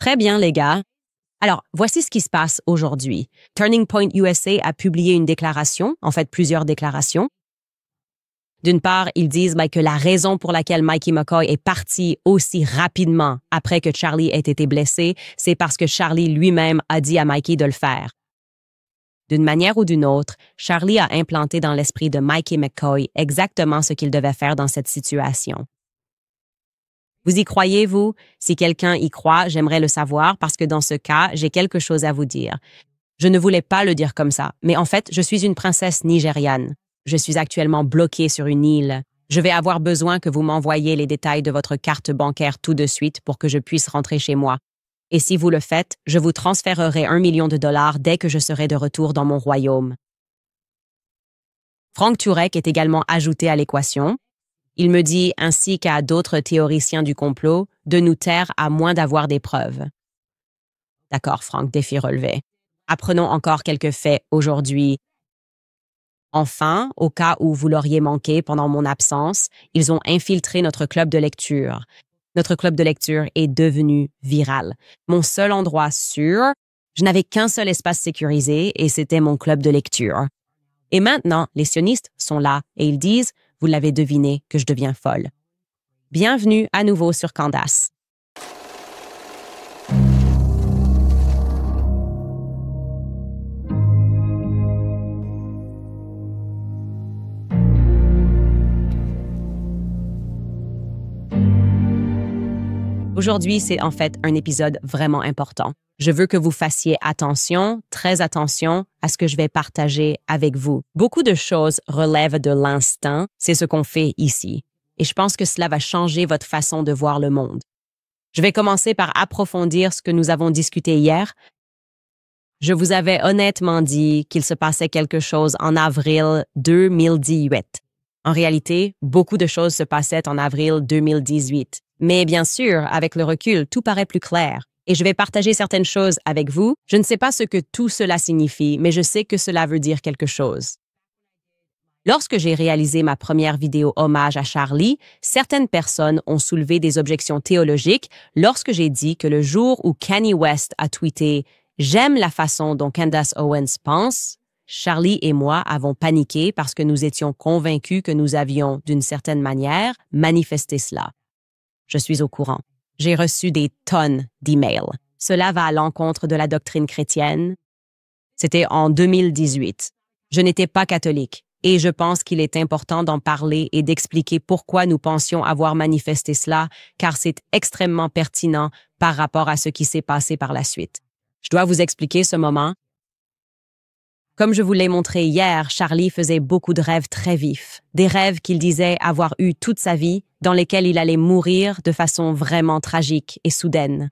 Très bien, les gars. Alors, voici ce qui se passe aujourd'hui. Turning Point USA a publié une déclaration, en fait plusieurs déclarations. D'une part, ils disent que la raison pour laquelle Mikey McCoy est parti aussi rapidement après que Charlie ait été blessé, c'est parce que Charlie lui-même a dit à Mikey de le faire. D'une manière ou d'une autre, Charlie a implanté dans l'esprit de Mikey McCoy exactement ce qu'il devait faire dans cette situation. Vous y croyez, vous? Si quelqu'un y croit, j'aimerais le savoir parce que dans ce cas, j'ai quelque chose à vous dire. Je ne voulais pas le dire comme ça, mais en fait, je suis une princesse nigériane. Je suis actuellement bloquée sur une île. Je vais avoir besoin que vous m'envoyiez les détails de votre carte bancaire tout de suite pour que je puisse rentrer chez moi. Et si vous le faites, je vous transférerai $1 million dès que je serai de retour dans mon royaume. Frank Turek est également ajouté à l'équation. Il me dit, ainsi qu'à d'autres théoriciens du complot, de nous taire à moins d'avoir des preuves. D'accord, Frank, défi relevé. Apprenons encore quelques faits aujourd'hui. Enfin, au cas où vous l'auriez manqué pendant mon absence, ils ont infiltré notre club de lecture. Notre club de lecture est devenu viral. Mon seul endroit sûr, je n'avais qu'un seul espace sécurisé et c'était mon club de lecture. Et maintenant, les sionistes sont là et ils disent, vous l'avez deviné, que je deviens folle. Bienvenue à nouveau sur Candace. Aujourd'hui, c'est en fait un épisode vraiment important. Je veux que vous fassiez attention, très attention à ce que je vais partager avec vous. Beaucoup de choses relèvent de l'instinct, c'est ce qu'on fait ici. Et je pense que cela va changer votre façon de voir le monde. Je vais commencer par approfondir ce que nous avons discuté hier. Je vous avais honnêtement dit qu'il se passait quelque chose en avril 2018. En réalité, beaucoup de choses se passaient en avril 2018. Mais bien sûr, avec le recul, tout paraît plus clair. Et je vais partager certaines choses avec vous. Je ne sais pas ce que tout cela signifie, mais je sais que cela veut dire quelque chose. Lorsque j'ai réalisé ma première vidéo hommage à Charlie, certaines personnes ont soulevé des objections théologiques lorsque j'ai dit que le jour où Kanye West a tweeté « J'aime la façon dont Candace Owens pense », Charlie et moi avons paniqué parce que nous étions convaincus que nous avions, d'une certaine manière, manifesté cela. Je suis au courant. J'ai reçu des tonnes d'emails. Cela va à l'encontre de la doctrine chrétienne. C'était en 2018. Je n'étais pas catholique et je pense qu'il est important d'en parler et d'expliquer pourquoi nous pensions avoir manifesté cela, car c'est extrêmement pertinent par rapport à ce qui s'est passé par la suite. Je dois vous expliquer ce moment. Comme je vous l'ai montré hier, Charlie faisait beaucoup de rêves très vifs, des rêves qu'il disait avoir eus toute sa vie, dans lesquels il allait mourir de façon vraiment tragique et soudaine.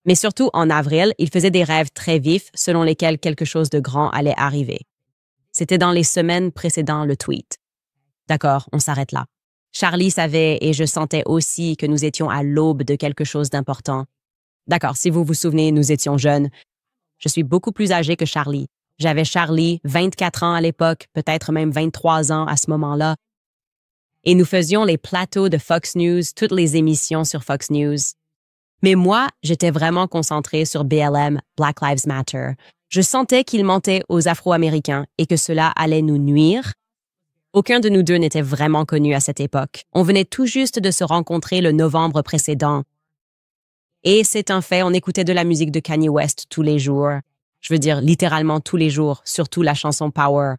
Mais surtout en avril, il faisait des rêves très vifs selon lesquels quelque chose de grand allait arriver. C'était dans les semaines précédant le tweet. D'accord, on s'arrête là. Charlie savait et je sentais aussi que nous étions à l'aube de quelque chose d'important. D'accord, si vous vous souvenez, nous étions jeunes. Je suis beaucoup plus âgée que Charlie. J'avais Charlie, 24 ans à l'époque, peut-être même 23 ans à ce moment-là. Et nous faisions les plateaux de Fox News, toutes les émissions sur Fox News. Mais moi, j'étais vraiment concentrée sur BLM, Black Lives Matter. Je sentais qu'il mentait aux Afro-Américains et que cela allait nous nuire. Aucun de nous deux n'était vraiment connu à cette époque. On venait tout juste de se rencontrer le novembre précédent. Et c'est un fait, on écoutait de la musique de Kanye West tous les jours. Je veux dire littéralement tous les jours, surtout la chanson Power.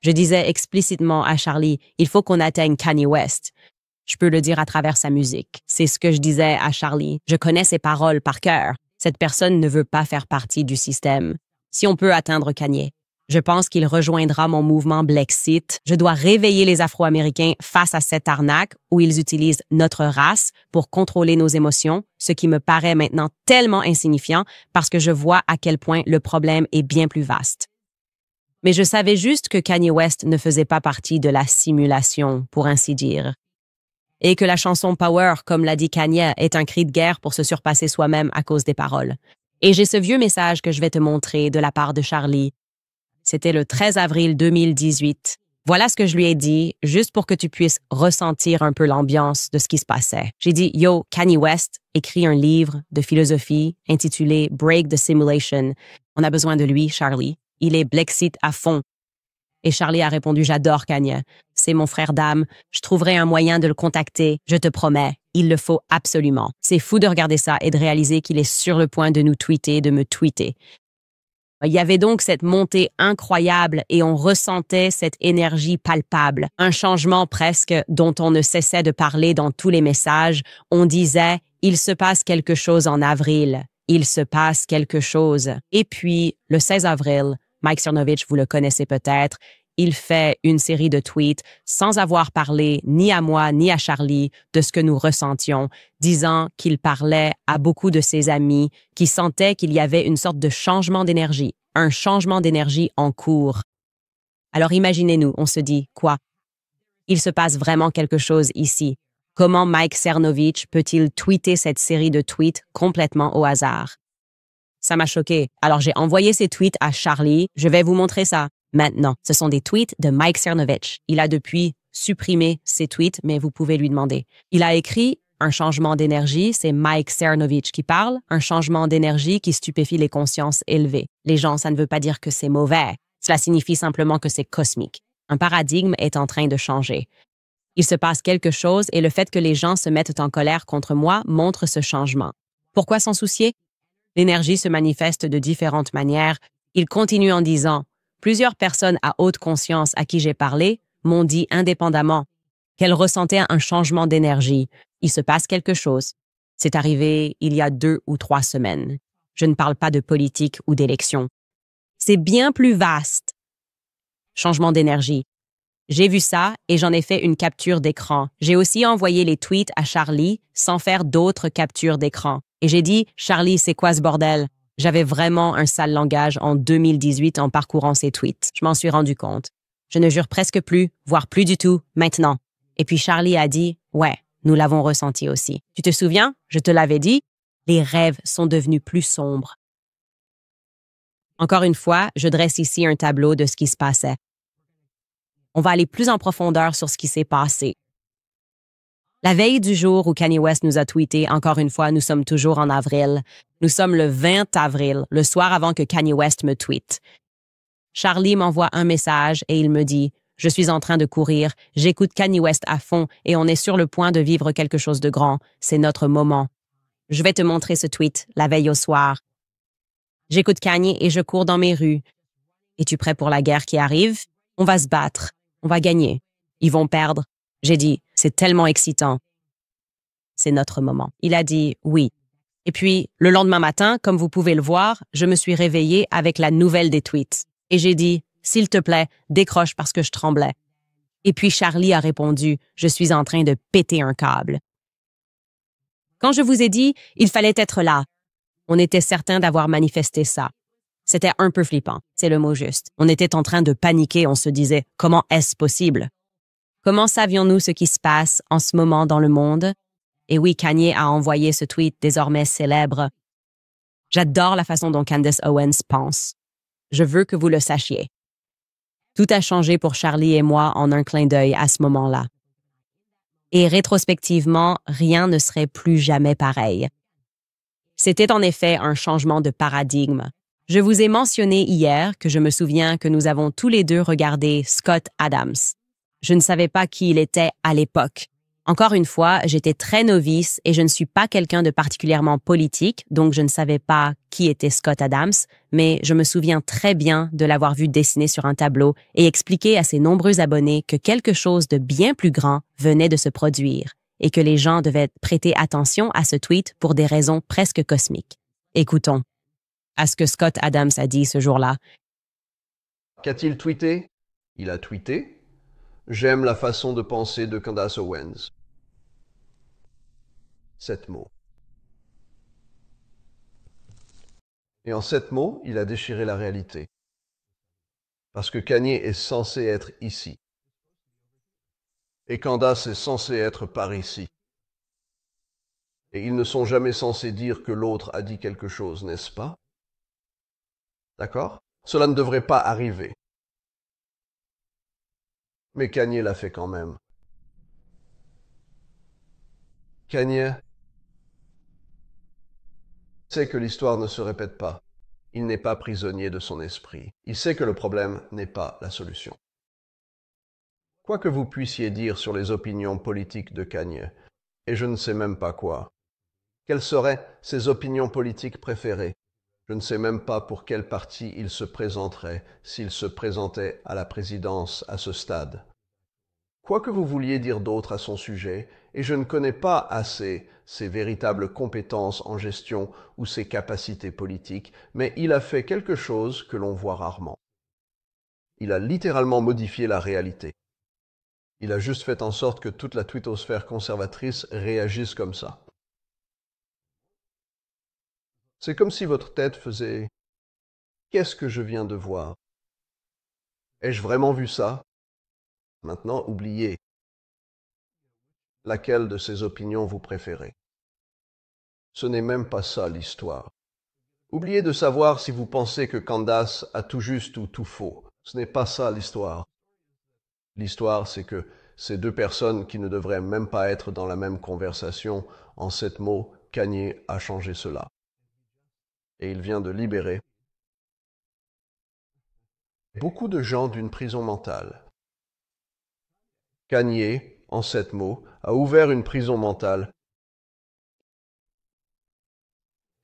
Je disais explicitement à Charlie, il faut qu'on atteigne Kanye West. Je peux le dire à travers sa musique. C'est ce que je disais à Charlie. Je connais ses paroles par cœur. Cette personne ne veut pas faire partie du système. Si on peut atteindre Kanye, je pense qu'il rejoindra mon mouvement Blexit. Je dois réveiller les Afro-Américains face à cette arnaque où ils utilisent notre race pour contrôler nos émotions, ce qui me paraît maintenant tellement insignifiant parce que je vois à quel point le problème est bien plus vaste. Mais je savais juste que Kanye West ne faisait pas partie de la simulation, pour ainsi dire. Et que la chanson Power, comme l'a dit Kanye, est un cri de guerre pour se surpasser soi-même à cause des paroles. Et j'ai ce vieux message que je vais te montrer de la part de Charlie. C'était le 13 avril 2018. Voilà ce que je lui ai dit, juste pour que tu puisses ressentir un peu l'ambiance de ce qui se passait. J'ai dit, Yo, Kanye West écrit un livre de philosophie intitulé Break the Simulation. On a besoin de lui, Charlie. Il est Blexit à fond. Et Charlie a répondu, j'adore Kanye. C'est mon frère d'âme. Je trouverai un moyen de le contacter. Je te promets. Il le faut absolument. C'est fou de regarder ça et de réaliser qu'il est sur le point de nous tweeter, de me tweeter. Il y avait donc cette montée incroyable et on ressentait cette énergie palpable, un changement presque dont on ne cessait de parler dans tous les messages. On disait « il se passe quelque chose en avril, il se passe quelque chose ». Et puis, le 16 avril, Mike Cernovich, vous le connaissez peut-être, il fait une série de tweets sans avoir parlé ni à moi ni à Charlie de ce que nous ressentions, disant qu'il parlait à beaucoup de ses amis qui sentaient qu'il y avait une sorte de changement d'énergie, un changement d'énergie en cours. Alors imaginez-nous, on se dit, quoi? Il se passe vraiment quelque chose ici. Comment Mike Cernovich peut-il tweeter cette série de tweets complètement au hasard? Ça m'a choqué. Alors j'ai envoyé ces tweets à Charlie. Je vais vous montrer ça. Maintenant, ce sont des tweets de Mike Cernovich. Il a depuis supprimé ses tweets, mais vous pouvez lui demander. Il a écrit un changement d'énergie, c'est Mike Cernovich qui parle, un changement d'énergie qui stupéfie les consciences élevées. Les gens, ça ne veut pas dire que c'est mauvais. Cela signifie simplement que c'est cosmique. Un paradigme est en train de changer. Il se passe quelque chose et le fait que les gens se mettent en colère contre moi montre ce changement. Pourquoi s'en soucier? L'énergie se manifeste de différentes manières. Il continue en disant plusieurs personnes à haute conscience à qui j'ai parlé m'ont dit indépendamment qu'elles ressentaient un changement d'énergie. Il se passe quelque chose. C'est arrivé il y a 2 ou 3 semaines. Je ne parle pas de politique ou d'élection. C'est bien plus vaste. Changement d'énergie. J'ai vu ça et j'en ai fait une capture d'écran. J'ai aussi envoyé les tweets à Charlie sans faire d'autres captures d'écran. Et j'ai dit, Charlie, c'est quoi ce bordel? J'avais vraiment un sale langage en 2018 en parcourant ces tweets. Je m'en suis rendu compte. Je ne jure presque plus, voire plus du tout, maintenant. Et puis Charlie a dit, ouais, nous l'avons ressenti aussi. Tu te souviens? Je te l'avais dit. Les rêves sont devenus plus sombres. Encore une fois, je dresse ici un tableau de ce qui se passait. On va aller plus en profondeur sur ce qui s'est passé. La veille du jour où Kanye West nous a tweeté, encore une fois, nous sommes toujours en avril. Nous sommes le 20 avril, le soir avant que Kanye West me tweete. Charlie m'envoie un message et il me dit « Je suis en train de courir, j'écoute Kanye West à fond et on est sur le point de vivre quelque chose de grand. C'est notre moment. Je vais te montrer ce tweet, la veille au soir. J'écoute Kanye et je cours dans mes rues. Es-tu prêt pour la guerre qui arrive? On va se battre. On va gagner. Ils vont perdre. » J'ai dit, c'est tellement excitant. C'est notre moment. Il a dit oui. Et puis, le lendemain matin, comme vous pouvez le voir, je me suis réveillée avec la nouvelle des tweets. Et j'ai dit, s'il te plaît, décroche parce que je tremblais. Et puis Charlie a répondu, je suis en train de péter un câble. Quand je vous ai dit, il fallait être là, on était certain d'avoir manifesté ça. C'était un peu flippant, c'est le mot juste. On était en train de paniquer, on se disait, comment est-ce possible? Comment savions-nous ce qui se passe en ce moment dans le monde? Et oui, Kanye a envoyé ce tweet désormais célèbre. J'adore la façon dont Candace Owens pense. Je veux que vous le sachiez. Tout a changé pour Charlie et moi en un clin d'œil à ce moment-là. Et rétrospectivement, rien ne serait plus jamais pareil. C'était en effet un changement de paradigme. Je vous ai mentionné hier que je me souviens que nous avons tous les deux regardé Scott Adams. Je ne savais pas qui il était à l'époque. Encore une fois, j'étais très novice et je ne suis pas quelqu'un de particulièrement politique, donc je ne savais pas qui était Scott Adams, mais je me souviens très bien de l'avoir vu dessiner sur un tableau et expliquer à ses nombreux abonnés que quelque chose de bien plus grand venait de se produire et que les gens devaient prêter attention à ce tweet pour des raisons presque cosmiques. Écoutons à ce que Scott Adams a dit ce jour-là. Qu'a-t-il tweeté? Il a tweeté « J'aime la façon de penser de Candace Owens ». 7 mots. Et en 7 mots, il a déchiré la réalité. Parce que Kanye est censé être ici. Et Candace est censé être par ici. Et ils ne sont jamais censés dire que l'autre a dit quelque chose, n'est-ce pas? D'accord? Cela ne devrait pas arriver. Mais Kanye l'a fait quand même. Kanye sait que l'histoire ne se répète pas. Il n'est pas prisonnier de son esprit. Il sait que le problème n'est pas la solution. Quoi que vous puissiez dire sur les opinions politiques de Kanye, et je ne sais même pas quoi, quelles seraient ses opinions politiques préférées? Je ne sais même pas pour quel parti il se présenterait s'il se présentait à la présidence à ce stade. Quoi que vous vouliez dire d'autre à son sujet, et je ne connais pas assez ses véritables compétences en gestion ou ses capacités politiques, mais il a fait quelque chose que l'on voit rarement. Il a littéralement modifié la réalité. Il a juste fait en sorte que toute la twittosphère conservatrice réagisse comme ça. C'est comme si votre tête faisait « Qu'est-ce que je viens de voir? Ai-je vraiment vu ça? Maintenant, oubliez. Laquelle de ces opinions vous préférez? Ce n'est même pas ça l'histoire. Oubliez de savoir si vous pensez que Candace a tout juste ou tout faux. Ce n'est pas ça l'histoire. L'histoire, c'est que ces deux personnes qui ne devraient même pas être dans la même conversation, en 7 mots, Kanye a changé cela. Et il vient de libérer beaucoup de gens d'une prison mentale. Kanye, en 7 mots, a ouvert une prison mentale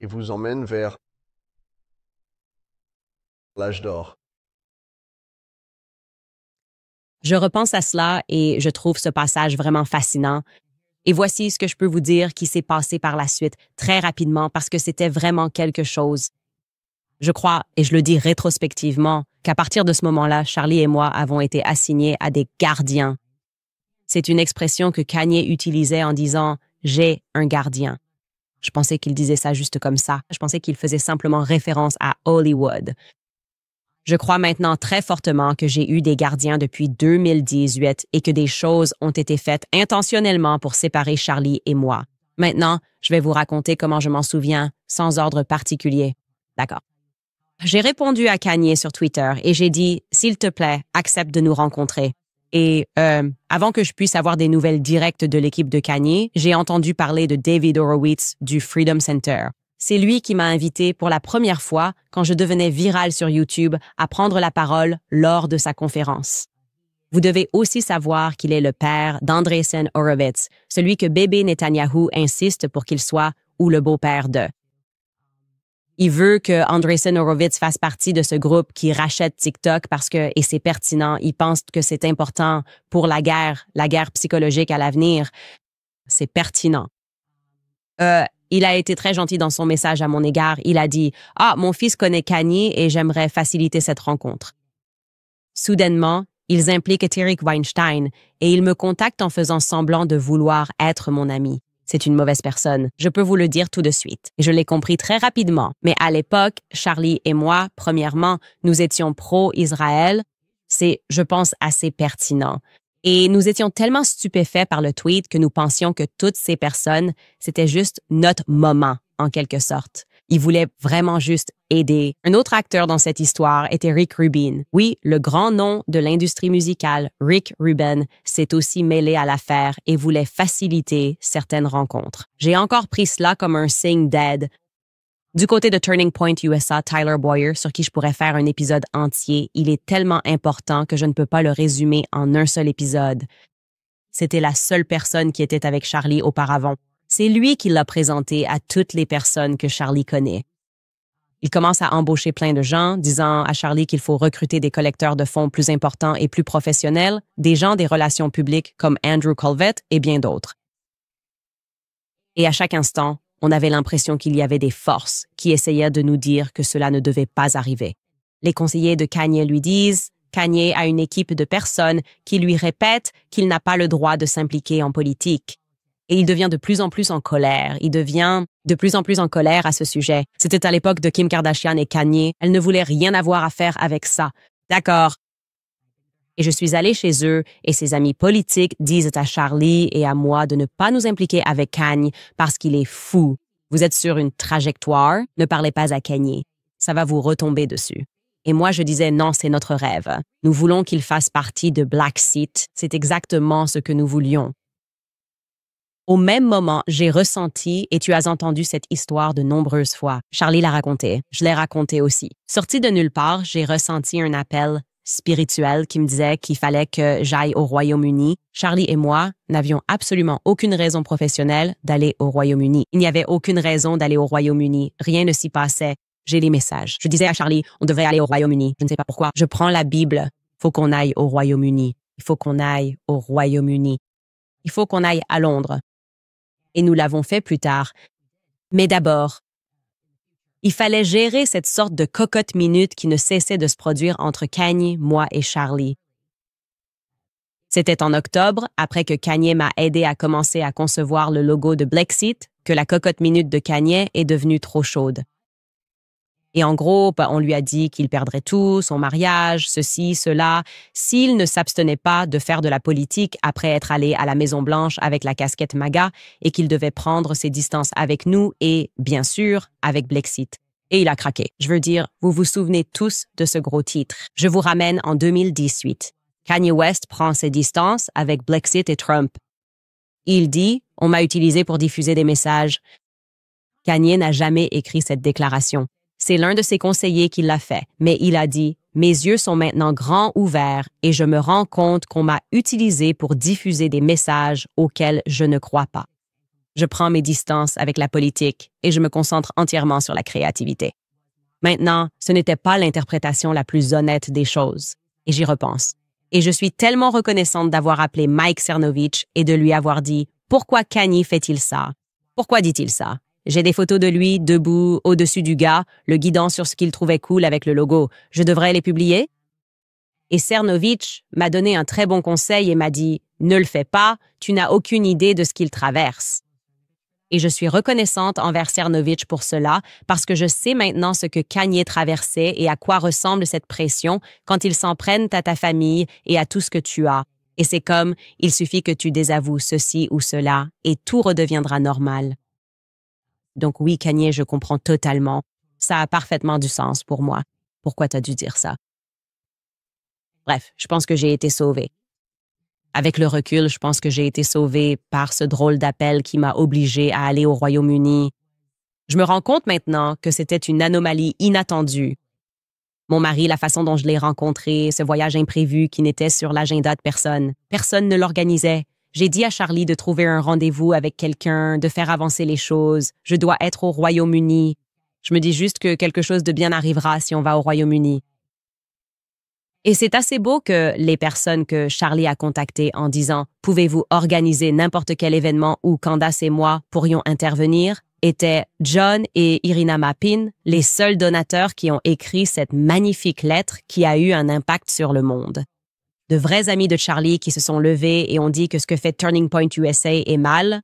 et vous emmène vers l'âge d'or. Je repense à cela et je trouve ce passage vraiment fascinant. Et voici ce que je peux vous dire qui s'est passé par la suite, très rapidement, parce que c'était vraiment quelque chose. Je crois, et je le dis rétrospectivement, qu'à partir de ce moment-là, Charlie et moi avons été assignés à des gardiens. C'est une expression que Kanye utilisait en disant « j'ai un gardien ». Je pensais qu'il disait ça juste comme ça. Je pensais qu'il faisait simplement référence à Hollywood. Je crois maintenant très fortement que j'ai eu des gardiens depuis 2018 et que des choses ont été faites intentionnellement pour séparer Charlie et moi. Maintenant, je vais vous raconter comment je m'en souviens, sans ordre particulier. D'accord. J'ai répondu à Kanye sur Twitter et j'ai dit « S'il te plaît, accepte de nous rencontrer ». Et avant que je puisse avoir des nouvelles directes de l'équipe de Kanye, j'ai entendu parler de David Horowitz du Freedom Center. C'est lui qui m'a invité pour la première fois, quand je devenais virale sur YouTube, à prendre la parole lors de sa conférence. Vous devez aussi savoir qu'il est le père d'Andreessen Horowitz, celui que bébé Netanyahou insiste pour qu'il soit ou le beau-père de. Il veut que Andreessen Horowitz fasse partie de ce groupe qui rachète TikTok parce que, et c'est pertinent, il pense que c'est important pour la guerre psychologique à l'avenir. C'est pertinent. Il a été très gentil dans son message à mon égard. Il a dit « Ah, mon fils connaît Kanye et j'aimerais faciliter cette rencontre. » Soudainement, ils impliquent Tarek Weinstein et ils me contactent en faisant semblant de vouloir être mon ami. C'est une mauvaise personne, je peux vous le dire tout de suite. Et je l'ai compris très rapidement. Mais à l'époque, Charlie et moi, premièrement, nous étions pro-Israël. C'est, je pense, assez pertinent. Et nous étions tellement stupéfaits par le tweet que nous pensions que toutes ces personnes, c'était juste notre moment, en quelque sorte. Ils voulaient vraiment juste aider. Un autre acteur dans cette histoire était Rick Rubin. Oui, le grand nom de l'industrie musicale, Rick Rubin, s'est aussi mêlé à l'affaire et voulait faciliter certaines rencontres. J'ai encore pris cela comme un signe d'aide. Du côté de Turning Point USA, Tyler Boyer, sur qui je pourrais faire un épisode entier, il est tellement important que je ne peux pas le résumer en un seul épisode. C'était la seule personne qui était avec Charlie auparavant. C'est lui qui l'a présenté à toutes les personnes que Charlie connaît. Il commence à embaucher plein de gens, disant à Charlie qu'il faut recruter des collecteurs de fonds plus importants et plus professionnels, des gens des relations publiques comme Andrew Colvett et bien d'autres. Et à chaque instant, on avait l'impression qu'il y avait des forces qui essayaient de nous dire que cela ne devait pas arriver. Les conseillers de Kanye lui disent « Kanye a une équipe de personnes qui lui répètent qu'il n'a pas le droit de s'impliquer en politique. » Et il devient de plus en plus en colère. Il devient de plus en plus en colère à ce sujet. C'était à l'époque de Kim Kardashian et Kanye. Elle ne voulait rien avoir à faire avec ça. D'accord. Et je suis allée chez eux et ses amis politiques disent à Charlie et à moi de ne pas nous impliquer avec Kanye parce qu'il est fou. Vous êtes sur une trajectoire, ne parlez pas à Kanye. Ça va vous retomber dessus. Et moi, je disais non, c'est notre rêve. Nous voulons qu'il fasse partie de Black Seat. C'est exactement ce que nous voulions. Au même moment, j'ai ressenti, et tu as entendu cette histoire de nombreuses fois. Charlie l'a raconté. Je l'ai raconté aussi. Sorti de nulle part, j'ai ressenti un appel spirituel qui me disait qu'il fallait que j'aille au Royaume-Uni. Charlie et moi n'avions absolument aucune raison professionnelle d'aller au Royaume-Uni. Il n'y avait aucune raison d'aller au Royaume-Uni. Rien ne s'y passait. J'ai les messages. Je disais à Charlie, on devrait aller au Royaume-Uni. Je ne sais pas pourquoi. Je prends la Bible. Il faut qu'on aille au Royaume-Uni. Il faut qu'on aille au Royaume-Uni. Il faut qu'on aille à Londres. Et nous l'avons fait plus tard. Mais d'abord, il fallait gérer cette sorte de cocotte minute qui ne cessait de se produire entre Kanye, moi et Charlie. C'était en octobre, après que Kanye m'a aidé à commencer à concevoir le logo de Blexit, que la cocotte minute de Kanye est devenue trop chaude. Et en gros, on lui a dit qu'il perdrait tout, son mariage, ceci, cela, s'il ne s'abstenait pas de faire de la politique après être allé à la Maison-Blanche avec la casquette MAGA et qu'il devait prendre ses distances avec nous et, bien sûr, avec Blexit. Et il a craqué. Je veux dire, vous vous souvenez tous de ce gros titre. Je vous ramène en 2018. Kanye West prend ses distances avec Blexit et Trump. Il dit « On m'a utilisé pour diffuser des messages ». Kanye n'a jamais écrit cette déclaration. C'est l'un de ses conseillers qui l'a fait, mais il a dit « Mes yeux sont maintenant grands ouverts et je me rends compte qu'on m'a utilisé pour diffuser des messages auxquels je ne crois pas. Je prends mes distances avec la politique et je me concentre entièrement sur la créativité. » Maintenant, ce n'était pas l'interprétation la plus honnête des choses, et j'y repense. Et je suis tellement reconnaissante d'avoir appelé Mike Cernovich et de lui avoir dit « Pourquoi Kanye fait-il ça? Pourquoi dit-il ça? » J'ai des photos de lui debout au-dessus du gars, le guidant sur ce qu'il trouvait cool avec le logo. Je devrais les publier? Et Cernovich m'a donné un très bon conseil et m'a dit « Ne le fais pas, tu n'as aucune idée de ce qu'il traverse. » Et je suis reconnaissante envers Cernovich pour cela parce que je sais maintenant ce que Kanye traversait et à quoi ressemble cette pression quand ils s'en prennent à ta famille et à tout ce que tu as. Et c'est comme, il suffit que tu désavoues ceci ou cela et tout redeviendra normal. Donc oui, Kanye, je comprends totalement. Ça a parfaitement du sens pour moi. Pourquoi t'as dû dire ça? Bref, je pense que j'ai été sauvée. Avec le recul, je pense que j'ai été sauvée par ce drôle d'appel qui m'a obligée à aller au Royaume-Uni. Je me rends compte maintenant que c'était une anomalie inattendue. Mon mari, la façon dont je l'ai rencontré, ce voyage imprévu qui n'était sur l'agenda de personne. Personne ne l'organisait. J'ai dit à Charlie de trouver un rendez-vous avec quelqu'un, de faire avancer les choses. Je dois être au Royaume-Uni. Je me dis juste que quelque chose de bien arrivera si on va au Royaume-Uni. Et c'est assez beau que les personnes que Charlie a contactées en disant « Pouvez-vous organiser n'importe quel événement où Candace et moi pourrions intervenir ?» étaient John et Irina Mapin, les seuls donateurs qui ont écrit cette magnifique lettre qui a eu un impact sur le monde. De vrais amis de Charlie qui se sont levés et ont dit que ce que fait Turning Point USA est mal.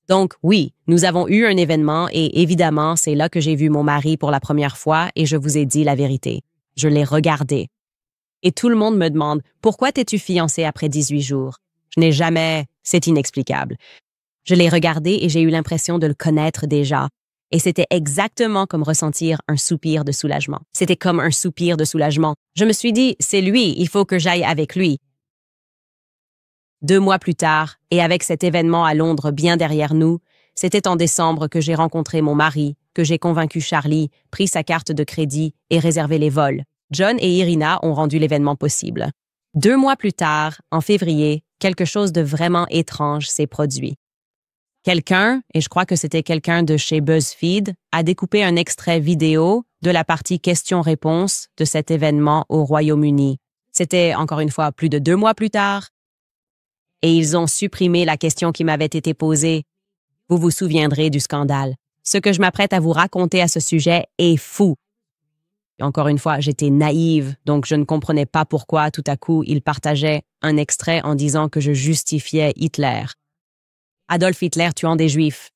Donc oui, nous avons eu un événement et évidemment, c'est là que j'ai vu mon mari pour la première fois et je vous ai dit la vérité. Je l'ai regardé. Et tout le monde me demande « Pourquoi t'es-tu fiancée après 18 jours? » Je n'ai jamais... C'est inexplicable. Je l'ai regardé et j'ai eu l'impression de le connaître déjà. Et c'était exactement comme ressentir un soupir de soulagement. C'était comme un soupir de soulagement. Je me suis dit, c'est lui, il faut que j'aille avec lui. 2 mois plus tard, et avec cet événement à Londres bien derrière nous, c'était en décembre que j'ai rencontré mon mari, que j'ai convaincu Charlie, pris sa carte de crédit et réservé les vols. John et Irina ont rendu l'événement possible. 2 mois plus tard, en février, quelque chose de vraiment étrange s'est produit. Quelqu'un, et je crois que c'était quelqu'un de chez BuzzFeed, a découpé un extrait vidéo de la partie questions-réponses de cet événement au Royaume-Uni. C'était, encore une fois, plus de 2 mois plus tard. Et ils ont supprimé la question qui m'avait été posée. Vous vous souviendrez du scandale. Ce que je m'apprête à vous raconter à ce sujet est fou. Et encore une fois, j'étais naïve, donc je ne comprenais pas pourquoi, tout à coup, ils partageaient un extrait en disant que je justifiais Hitler. Adolf Hitler tuant des Juifs.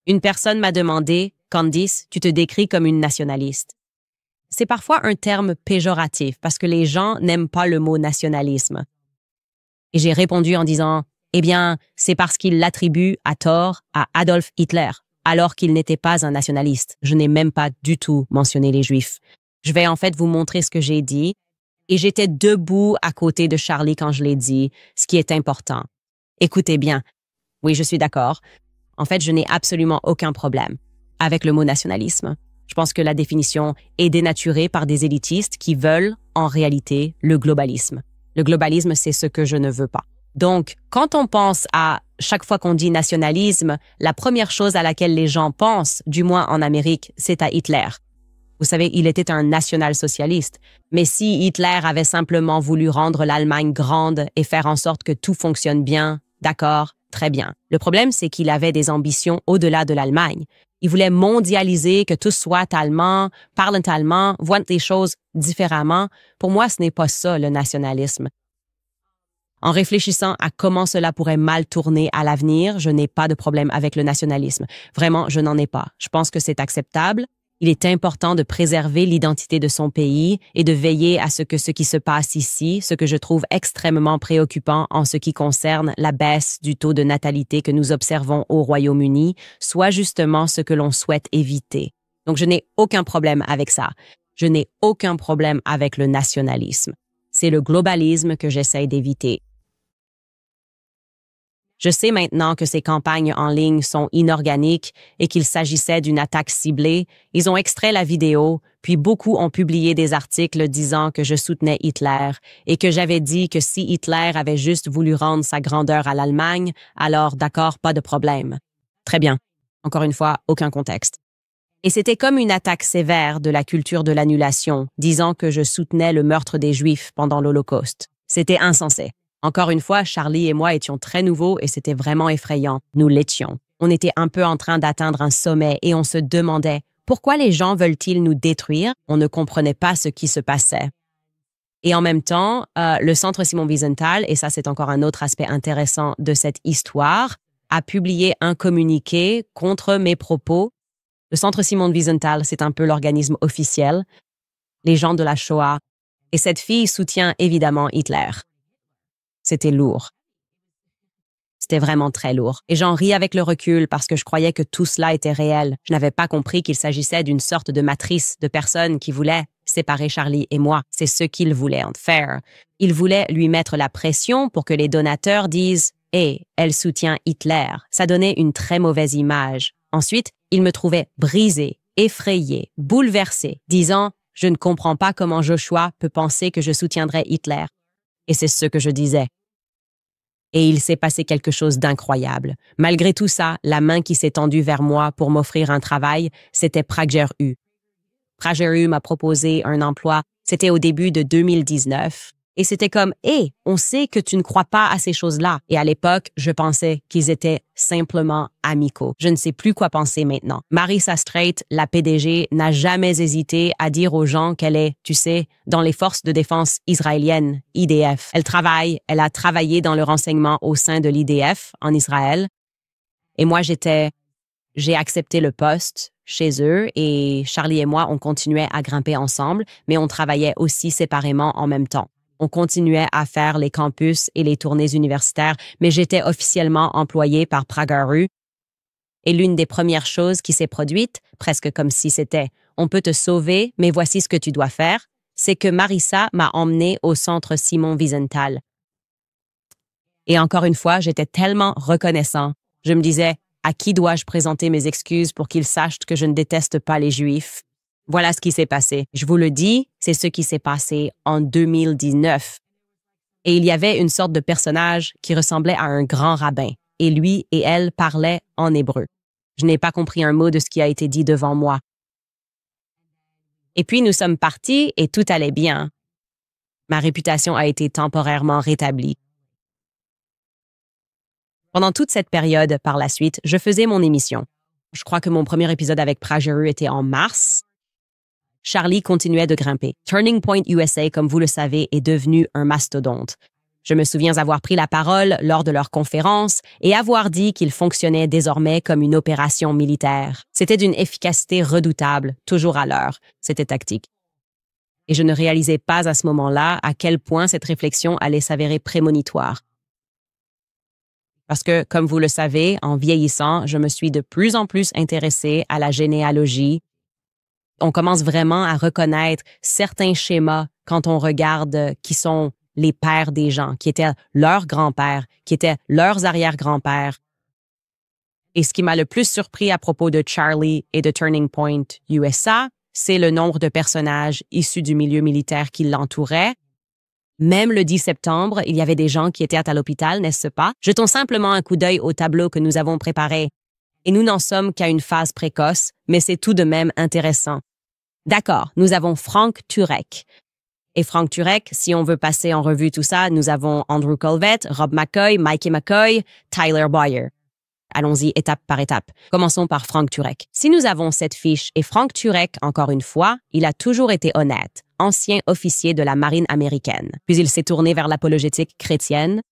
Une personne m'a demandé « Candice, tu te décris comme une nationaliste. » C'est parfois un terme péjoratif parce que les gens n'aiment pas le mot nationalisme. Et j'ai répondu en disant « Eh bien, c'est parce qu'il l'attribue à tort à Adolf Hitler, alors qu'il n'était pas un nationaliste. Je n'ai même pas du tout mentionné les Juifs. » Je vais en fait vous montrer ce que j'ai dit. Et j'étais debout à côté de Charlie quand je l'ai dit, ce qui est important. Écoutez bien. Oui, je suis d'accord. En fait, je n'ai absolument aucun problème avec le mot nationalisme. Je pense que la définition est dénaturée par des élitistes qui veulent, en réalité, le globalisme. Le globalisme, c'est ce que je ne veux pas. Donc, quand on pense à chaque fois qu'on dit nationalisme, la première chose à laquelle les gens pensent, du moins en Amérique, c'est à Hitler. Vous savez, il était un national-socialiste. Mais si Hitler avait simplement voulu rendre l'Allemagne grande et faire en sorte que tout fonctionne bien, d'accord, très bien. Le problème, c'est qu'il avait des ambitions au-delà de l'Allemagne. Il voulait mondialiser, que tous soient allemands, parlent allemand, voient les choses différemment. Pour moi, ce n'est pas ça, le nationalisme. En réfléchissant à comment cela pourrait mal tourner à l'avenir, je n'ai pas de problème avec le nationalisme. Vraiment, je n'en ai pas. Je pense que c'est acceptable. Il est important de préserver l'identité de son pays et de veiller à ce qui se passe ici, ce que je trouve extrêmement préoccupant en ce qui concerne la baisse du taux de natalité que nous observons au Royaume-Uni, soit justement ce que l'on souhaite éviter. Donc, je n'ai aucun problème avec ça. Je n'ai aucun problème avec le nationalisme. C'est le globalisme que j'essaie d'éviter. Je sais maintenant que ces campagnes en ligne sont inorganiques et qu'il s'agissait d'une attaque ciblée. Ils ont extrait la vidéo, puis beaucoup ont publié des articles disant que je soutenais Hitler et que j'avais dit que si Hitler avait juste voulu rendre sa grandeur à l'Allemagne, alors d'accord, pas de problème. Très bien. Encore une fois, aucun contexte. Et c'était comme une attaque sévère de la culture de l'annulation, disant que je soutenais le meurtre des Juifs pendant l'Holocauste. C'était insensé. Encore une fois, Charlie et moi étions très nouveaux et c'était vraiment effrayant. Nous l'étions. On était un peu en train d'atteindre un sommet et on se demandait pourquoi les gens veulent-ils nous détruire? On ne comprenait pas ce qui se passait. Et en même temps, le Centre Simon Wiesenthal, et ça c'est encore un autre aspect intéressant de cette histoire, a publié un communiqué contre mes propos. Le Centre Simon Wiesenthal, c'est un peu l'organisme officiel, les gens de la Shoah, et cette fille soutient évidemment Hitler. C'était lourd. C'était vraiment très lourd. Et j'en ris avec le recul parce que je croyais que tout cela était réel. Je n'avais pas compris qu'il s'agissait d'une sorte de matrice de personnes qui voulaient séparer Charlie et moi. C'est ce qu'ils voulaient en faire. Ils voulaient lui mettre la pression pour que les donateurs disent « Hé, elle soutient Hitler ». Ça donnait une très mauvaise image. Ensuite, ils me trouvaient brisée, effrayée, bouleversée, disant « Je ne comprends pas comment Joshua peut penser que je soutiendrais Hitler ». Et c'est ce que je disais. Et il s'est passé quelque chose d'incroyable. Malgré tout ça, la main qui s'est tendue vers moi pour m'offrir un travail, c'était PragerU. PragerU m'a proposé un emploi, c'était au début de 2019. Et c'était comme « Hé, on sait que tu ne crois pas à ces choses-là. » Et à l'époque, je pensais qu'ils étaient simplement amicaux. Je ne sais plus quoi penser maintenant. Marissa Strait, la PDG, n'a jamais hésité à dire aux gens qu'elle est, tu sais, dans les forces de défense israéliennes, IDF. Elle a travaillé dans le renseignement au sein de l'IDF en Israël. Et moi, j'ai accepté le poste chez eux et Charlie et moi, on continuait à grimper ensemble, mais on travaillait aussi séparément en même temps. On continuait à faire les campus et les tournées universitaires, mais j'étais officiellement employée par PragerU. Et l'une des premières choses qui s'est produite, presque comme si c'était « on peut te sauver, mais voici ce que tu dois faire », c'est que Marissa m'a emmenée au Centre Simon Wiesenthal. Et encore une fois, j'étais tellement reconnaissant. Je me disais « à qui dois-je présenter mes excuses pour qu'ils sachent que je ne déteste pas les Juifs ?» Voilà ce qui s'est passé. Je vous le dis, c'est ce qui s'est passé en 2019. Et il y avait une sorte de personnage qui ressemblait à un grand rabbin. Et lui et elle parlaient en hébreu. Je n'ai pas compris un mot de ce qui a été dit devant moi. Et puis nous sommes partis et tout allait bien. Ma réputation a été temporairement rétablie. Pendant toute cette période, par la suite, je faisais mon émission. Je crois que mon premier épisode avec PragerU était en mars. Charlie continuait de grimper. Turning Point USA, comme vous le savez, est devenu un mastodonte. Je me souviens avoir pris la parole lors de leur conférence et avoir dit qu'il fonctionnait désormais comme une opération militaire. C'était d'une efficacité redoutable, toujours à l'heure. C'était tactique. Et je ne réalisais pas à ce moment-là à quel point cette réflexion allait s'avérer prémonitoire. Parce que, comme vous le savez, en vieillissant, je me suis de plus en plus intéressée à la généalogie, On commence vraiment à reconnaître certains schémas quand on regarde qui sont les pères des gens, qui étaient leurs grands-pères, qui étaient leurs arrière-grands-pères. Et ce qui m'a le plus surpris à propos de Charlie et de Turning Point USA, c'est le nombre de personnages issus du milieu militaire qui l'entouraient. Même le 10 septembre, il y avait des gens qui étaient à l'hôpital, n'est-ce pas? Jetons simplement un coup d'œil au tableau que nous avons préparé. Et nous n'en sommes qu'à une phase précoce, mais c'est tout de même intéressant. D'accord, nous avons Frank Turek. Et Frank Turek, si on veut passer en revue tout ça, nous avons Andrew Colvett, Rob McCoy, Mikey McCoy, Tyler Boyer. Allons-y étape par étape. Commençons par Frank Turek. Si nous avons cette fiche, et Frank Turek, encore une fois, il a toujours été honnête, ancien officier de la marine américaine. Puis il s'est tourné vers l'apologétique chrétienne.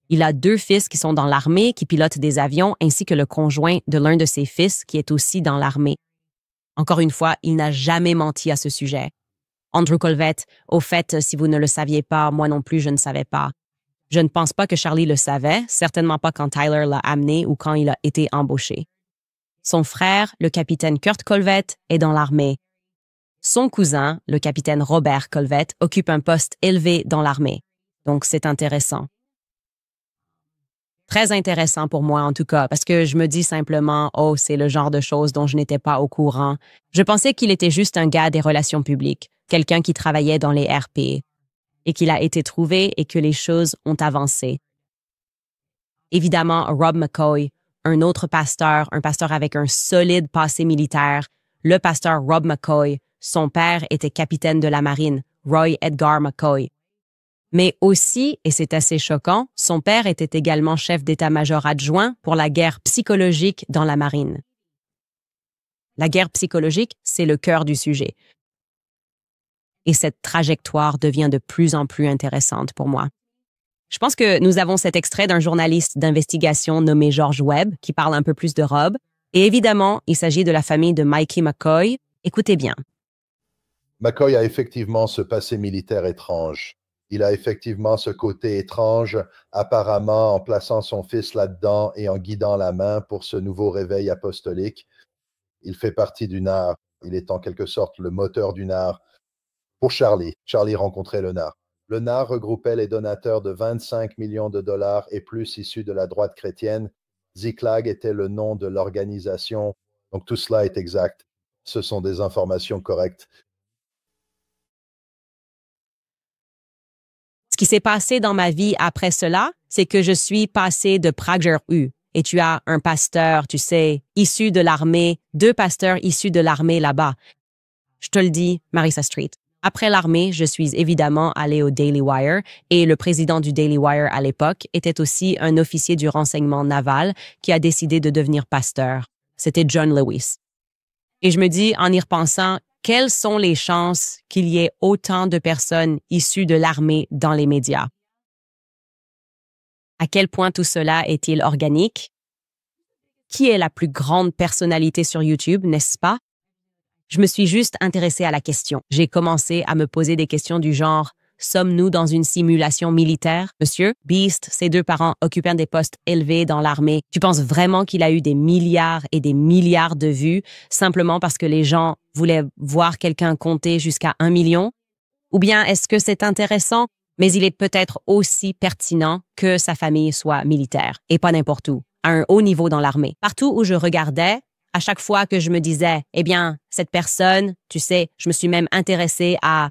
Il a 2 fils qui sont dans l'armée, qui pilotent des avions, ainsi que le conjoint de l'un de ses fils qui est aussi dans l'armée. Encore une fois, il n'a jamais menti à ce sujet. Andrew Colvett, au fait, si vous ne le saviez pas, moi non plus, je ne savais pas. Je ne pense pas que Charlie le savait, certainement pas quand Tyler l'a amené ou quand il a été embauché. Son frère, le capitaine Kurt Colvett, est dans l'armée. Son cousin, le capitaine Robert Colvett, occupe un poste élevé dans l'armée. Donc, c'est intéressant. Très intéressant pour moi, en tout cas, parce que je me dis simplement, oh, c'est le genre de choses dont je n'étais pas au courant. Je pensais qu'il était juste un gars des relations publiques, quelqu'un qui travaillait dans les RP, et qu'il a été trouvé et que les choses ont avancé. Évidemment, Rob McCoy, un autre pasteur, un pasteur avec un solide passé militaire, le pasteur Rob McCoy, son père était capitaine de la marine, Roy Edgar McCoy. Mais aussi, et c'est assez choquant, son père était également chef d'état-major adjoint pour la guerre psychologique dans la marine. La guerre psychologique, c'est le cœur du sujet. Et cette trajectoire devient de plus en plus intéressante pour moi. Je pense que nous avons cet extrait d'un journaliste d'investigation nommé George Webb qui parle un peu plus de Rob. Et évidemment, il s'agit de la famille de Mikey McCoy. Écoutez bien. McCoy a effectivement ce passé militaire étrange. Il a effectivement ce côté étrange, apparemment en plaçant son fils là-dedans et en guidant la main pour ce nouveau réveil apostolique. Il fait partie du NAR. Il est en quelque sorte le moteur du NAR. Pour Charlie, Charlie rencontrait le NAR. Le NAR regroupait les donateurs de 25 millions de dollars et plus issus de la droite chrétienne. Ziklag était le nom de l'organisation. Donc tout cela est exact. Ce sont des informations correctes. Ce qui s'est passé dans ma vie après cela, c'est que je suis passé de PragerU. Et tu as un pasteur, tu sais, issu de l'armée, 2 pasteurs issus de l'armée là-bas. Je te le dis, Marissa Street. Après l'armée, je suis évidemment allée au Daily Wire et le président du Daily Wire à l'époque était aussi un officier du renseignement naval qui a décidé de devenir pasteur. C'était John Lewis. Et je me dis, en y repensant, quelles sont les chances qu'il y ait autant de personnes issues de l'armée dans les médias? À quel point tout cela est-il organique? Qui est la plus grande personnalité sur YouTube, n'est-ce pas? Je me suis juste intéressée à la question. J'ai commencé à me poser des questions du genre « Sommes-nous dans une simulation militaire, monsieur? Beast, ses 2 parents occupant des postes élevés dans l'armée. Tu penses vraiment qu'il a eu des milliards et des milliards de vues simplement parce que les gens voulaient voir quelqu'un compter jusqu'à 1 million? Ou bien est-ce que c'est intéressant, mais il est peut-être aussi pertinent que sa famille soit militaire, et pas n'importe où, à un haut niveau dans l'armée. Partout où je regardais, à chaque fois que je me disais, eh bien, cette personne, tu sais, je me suis même intéressée à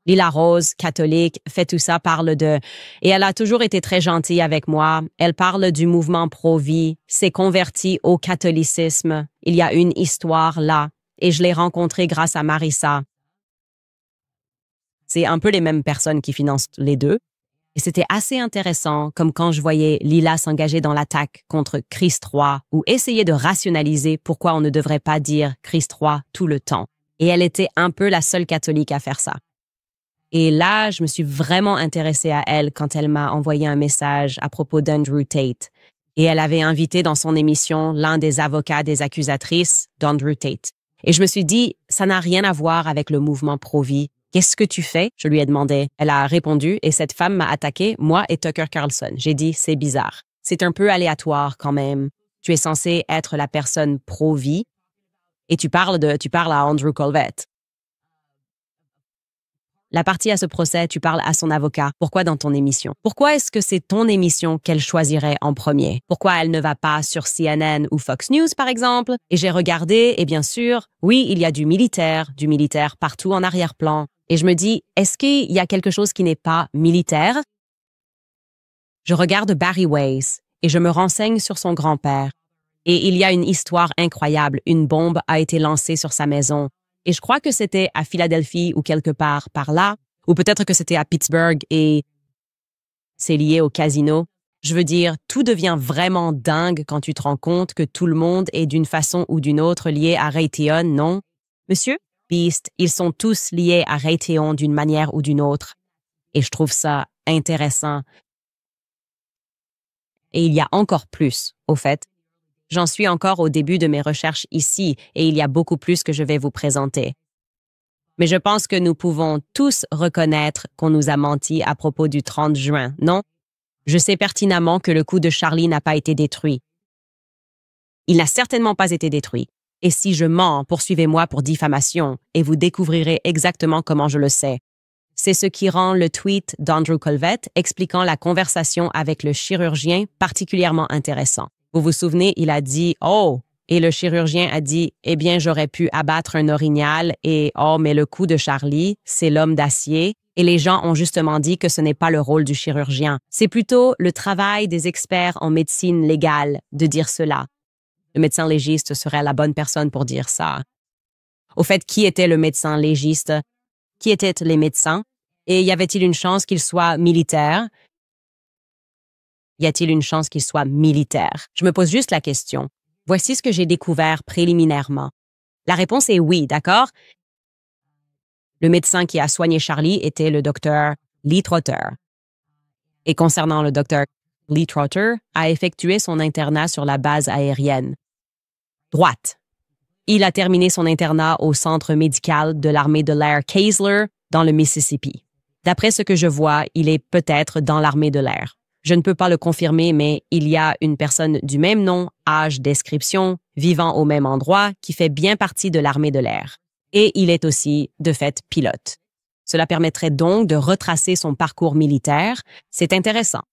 Lila Rose, catholique, fait tout ça, parle de... Et elle a toujours été très gentille avec moi. Elle parle du mouvement pro-vie, s'est convertie au catholicisme. Il y a une histoire là, et je l'ai rencontrée grâce à Marissa. C'est un peu les mêmes personnes qui financent les 2. Et c'était assez intéressant, comme quand je voyais Lila s'engager dans l'attaque contre Christ roi ou essayer de rationaliser pourquoi on ne devrait pas dire Christ roi tout le temps. Et elle était un peu la seule catholique à faire ça. Et là, je me suis vraiment intéressée à elle quand elle m'a envoyé un message à propos d'Andrew Tate. Et elle avait invité dans son émission l'un des avocats des accusatrices d'Andrew Tate. Et je me suis dit, ça n'a rien à voir avec le mouvement pro-vie. Qu'est-ce que tu fais? Je lui ai demandé. Elle a répondu et cette femme m'a attaqué, moi et Tucker Carlson. J'ai dit, c'est bizarre. C'est un peu aléatoire quand même. Tu es censé être la personne pro-vie. Et tu parles à Andrew Colvett. La partie à ce procès, tu parles à son avocat. Pourquoi dans ton émission? Pourquoi est-ce que c'est ton émission qu'elle choisirait en premier? Pourquoi elle ne va pas sur CNN ou Fox News, par exemple? Et j'ai regardé, et bien sûr, oui, il y a du militaire partout en arrière-plan. Et je me dis, est-ce qu'il y a quelque chose qui n'est pas militaire? Je regarde Barry Weiss et je me renseigne sur son grand-père. Et il y a une histoire incroyable. Une bombe a été lancée sur sa maison. Et je crois que c'était à Philadelphie ou quelque part par là, ou peut-être que c'était à Pittsburgh et c'est lié au casino. Je veux dire, tout devient vraiment dingue quand tu te rends compte que tout le monde est d'une façon ou d'une autre lié à Raytheon, non? Monsieur? Beast, ils sont tous liés à Raytheon d'une manière ou d'une autre. Et je trouve ça intéressant. Et il y a encore plus, au fait. J'en suis encore au début de mes recherches ici et il y a beaucoup plus que je vais vous présenter. Mais je pense que nous pouvons tous reconnaître qu'on nous a menti à propos du 30 juin, non? Je sais pertinemment que le coup de Charlie n'a pas été détruit. Il n'a certainement pas été détruit. Et si je mens, poursuivez-moi pour diffamation et vous découvrirez exactement comment je le sais. C'est ce qui rend le tweet d'Andrew Colvett expliquant la conversation avec le chirurgien particulièrement intéressant. Vous vous souvenez, il a dit « Oh !» et le chirurgien a dit « Eh bien, j'aurais pu abattre un orignal et oh, mais le coup de Charlie, c'est l'homme d'acier. » Et les gens ont justement dit que ce n'est pas le rôle du chirurgien. C'est plutôt le travail des experts en médecine légale de dire cela. Le médecin légiste serait la bonne personne pour dire ça. Au fait, qui était le médecin légiste? Qui étaient les médecins? Et y avait-il une chance qu'il soit militaire? Y a-t-il une chance qu'il soit militaire? Je me pose juste la question. Voici ce que j'ai découvert préliminairement. La réponse est oui, d'accord? Le médecin qui a soigné Charlie était le docteur Lee Trotter. Et concernant le docteur Lee Trotter, a effectué son internat sur la base aérienne. Droite. Il a terminé son internat au centre médical de l'armée de l'air Keesler, dans le Mississippi. D'après ce que je vois, il est peut-être dans l'armée de l'air. Je ne peux pas le confirmer, mais il y a une personne du même nom, âge, description, vivant au même endroit, qui fait bien partie de l'armée de l'air. Et il est aussi, de fait, pilote. Cela permettrait donc de retracer son parcours militaire. C'est intéressant.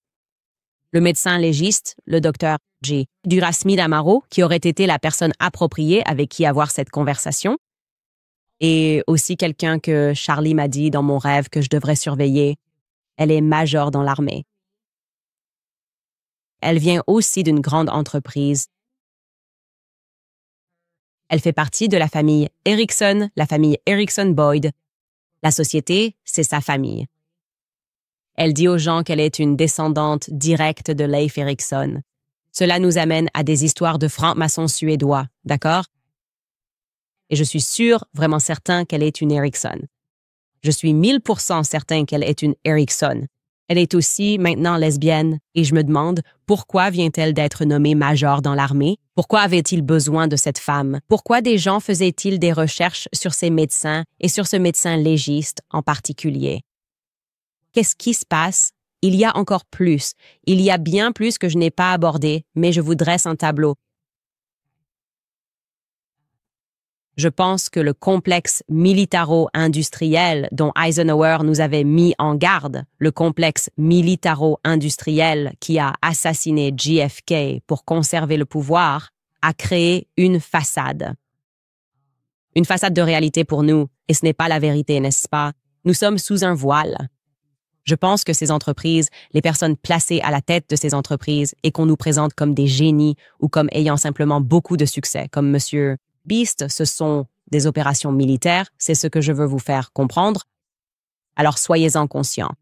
Le médecin légiste, le docteur J. Durasmith Amaro, qui aurait été la personne appropriée avec qui avoir cette conversation, et aussi quelqu'un que Charlie m'a dit dans mon rêve que je devrais surveiller. Elle est major dans l'armée. Elle vient aussi d'une grande entreprise. Elle fait partie de la famille Erickson, la famille Erickson-Boyd. La société, c'est sa famille. Elle dit aux gens qu'elle est une descendante directe de Leif Erikson. Cela nous amène à des histoires de francs-maçons suédois, d'accord? Et je suis sûr, vraiment certain qu'elle est une Erickson. Je suis 1000% certain qu'elle est une Erickson. Elle est aussi maintenant lesbienne et je me demande pourquoi vient-elle d'être nommée major dans l'armée? Pourquoi avait-il besoin de cette femme? Pourquoi des gens faisaient-ils des recherches sur ces médecins et sur ce médecin légiste en particulier? Qu'est-ce qui se passe? Il y a encore plus. Il y a bien plus que je n'ai pas abordé, mais je vous dresse un tableau. Je pense que le complexe militaro-industriel dont Eisenhower nous avait mis en garde, le complexe militaro-industriel qui a assassiné JFK pour conserver le pouvoir, a créé une façade. Une façade de réalité pour nous, et ce n'est pas la vérité, n'est-ce pas? Nous sommes sous un voile. Je pense que ces entreprises, les personnes placées à la tête de ces entreprises et qu'on nous présente comme des génies ou comme ayant simplement beaucoup de succès, comme Monsieur Beast, ce sont des opérations militaires, c'est ce que je veux vous faire comprendre. Alors soyez-en conscients.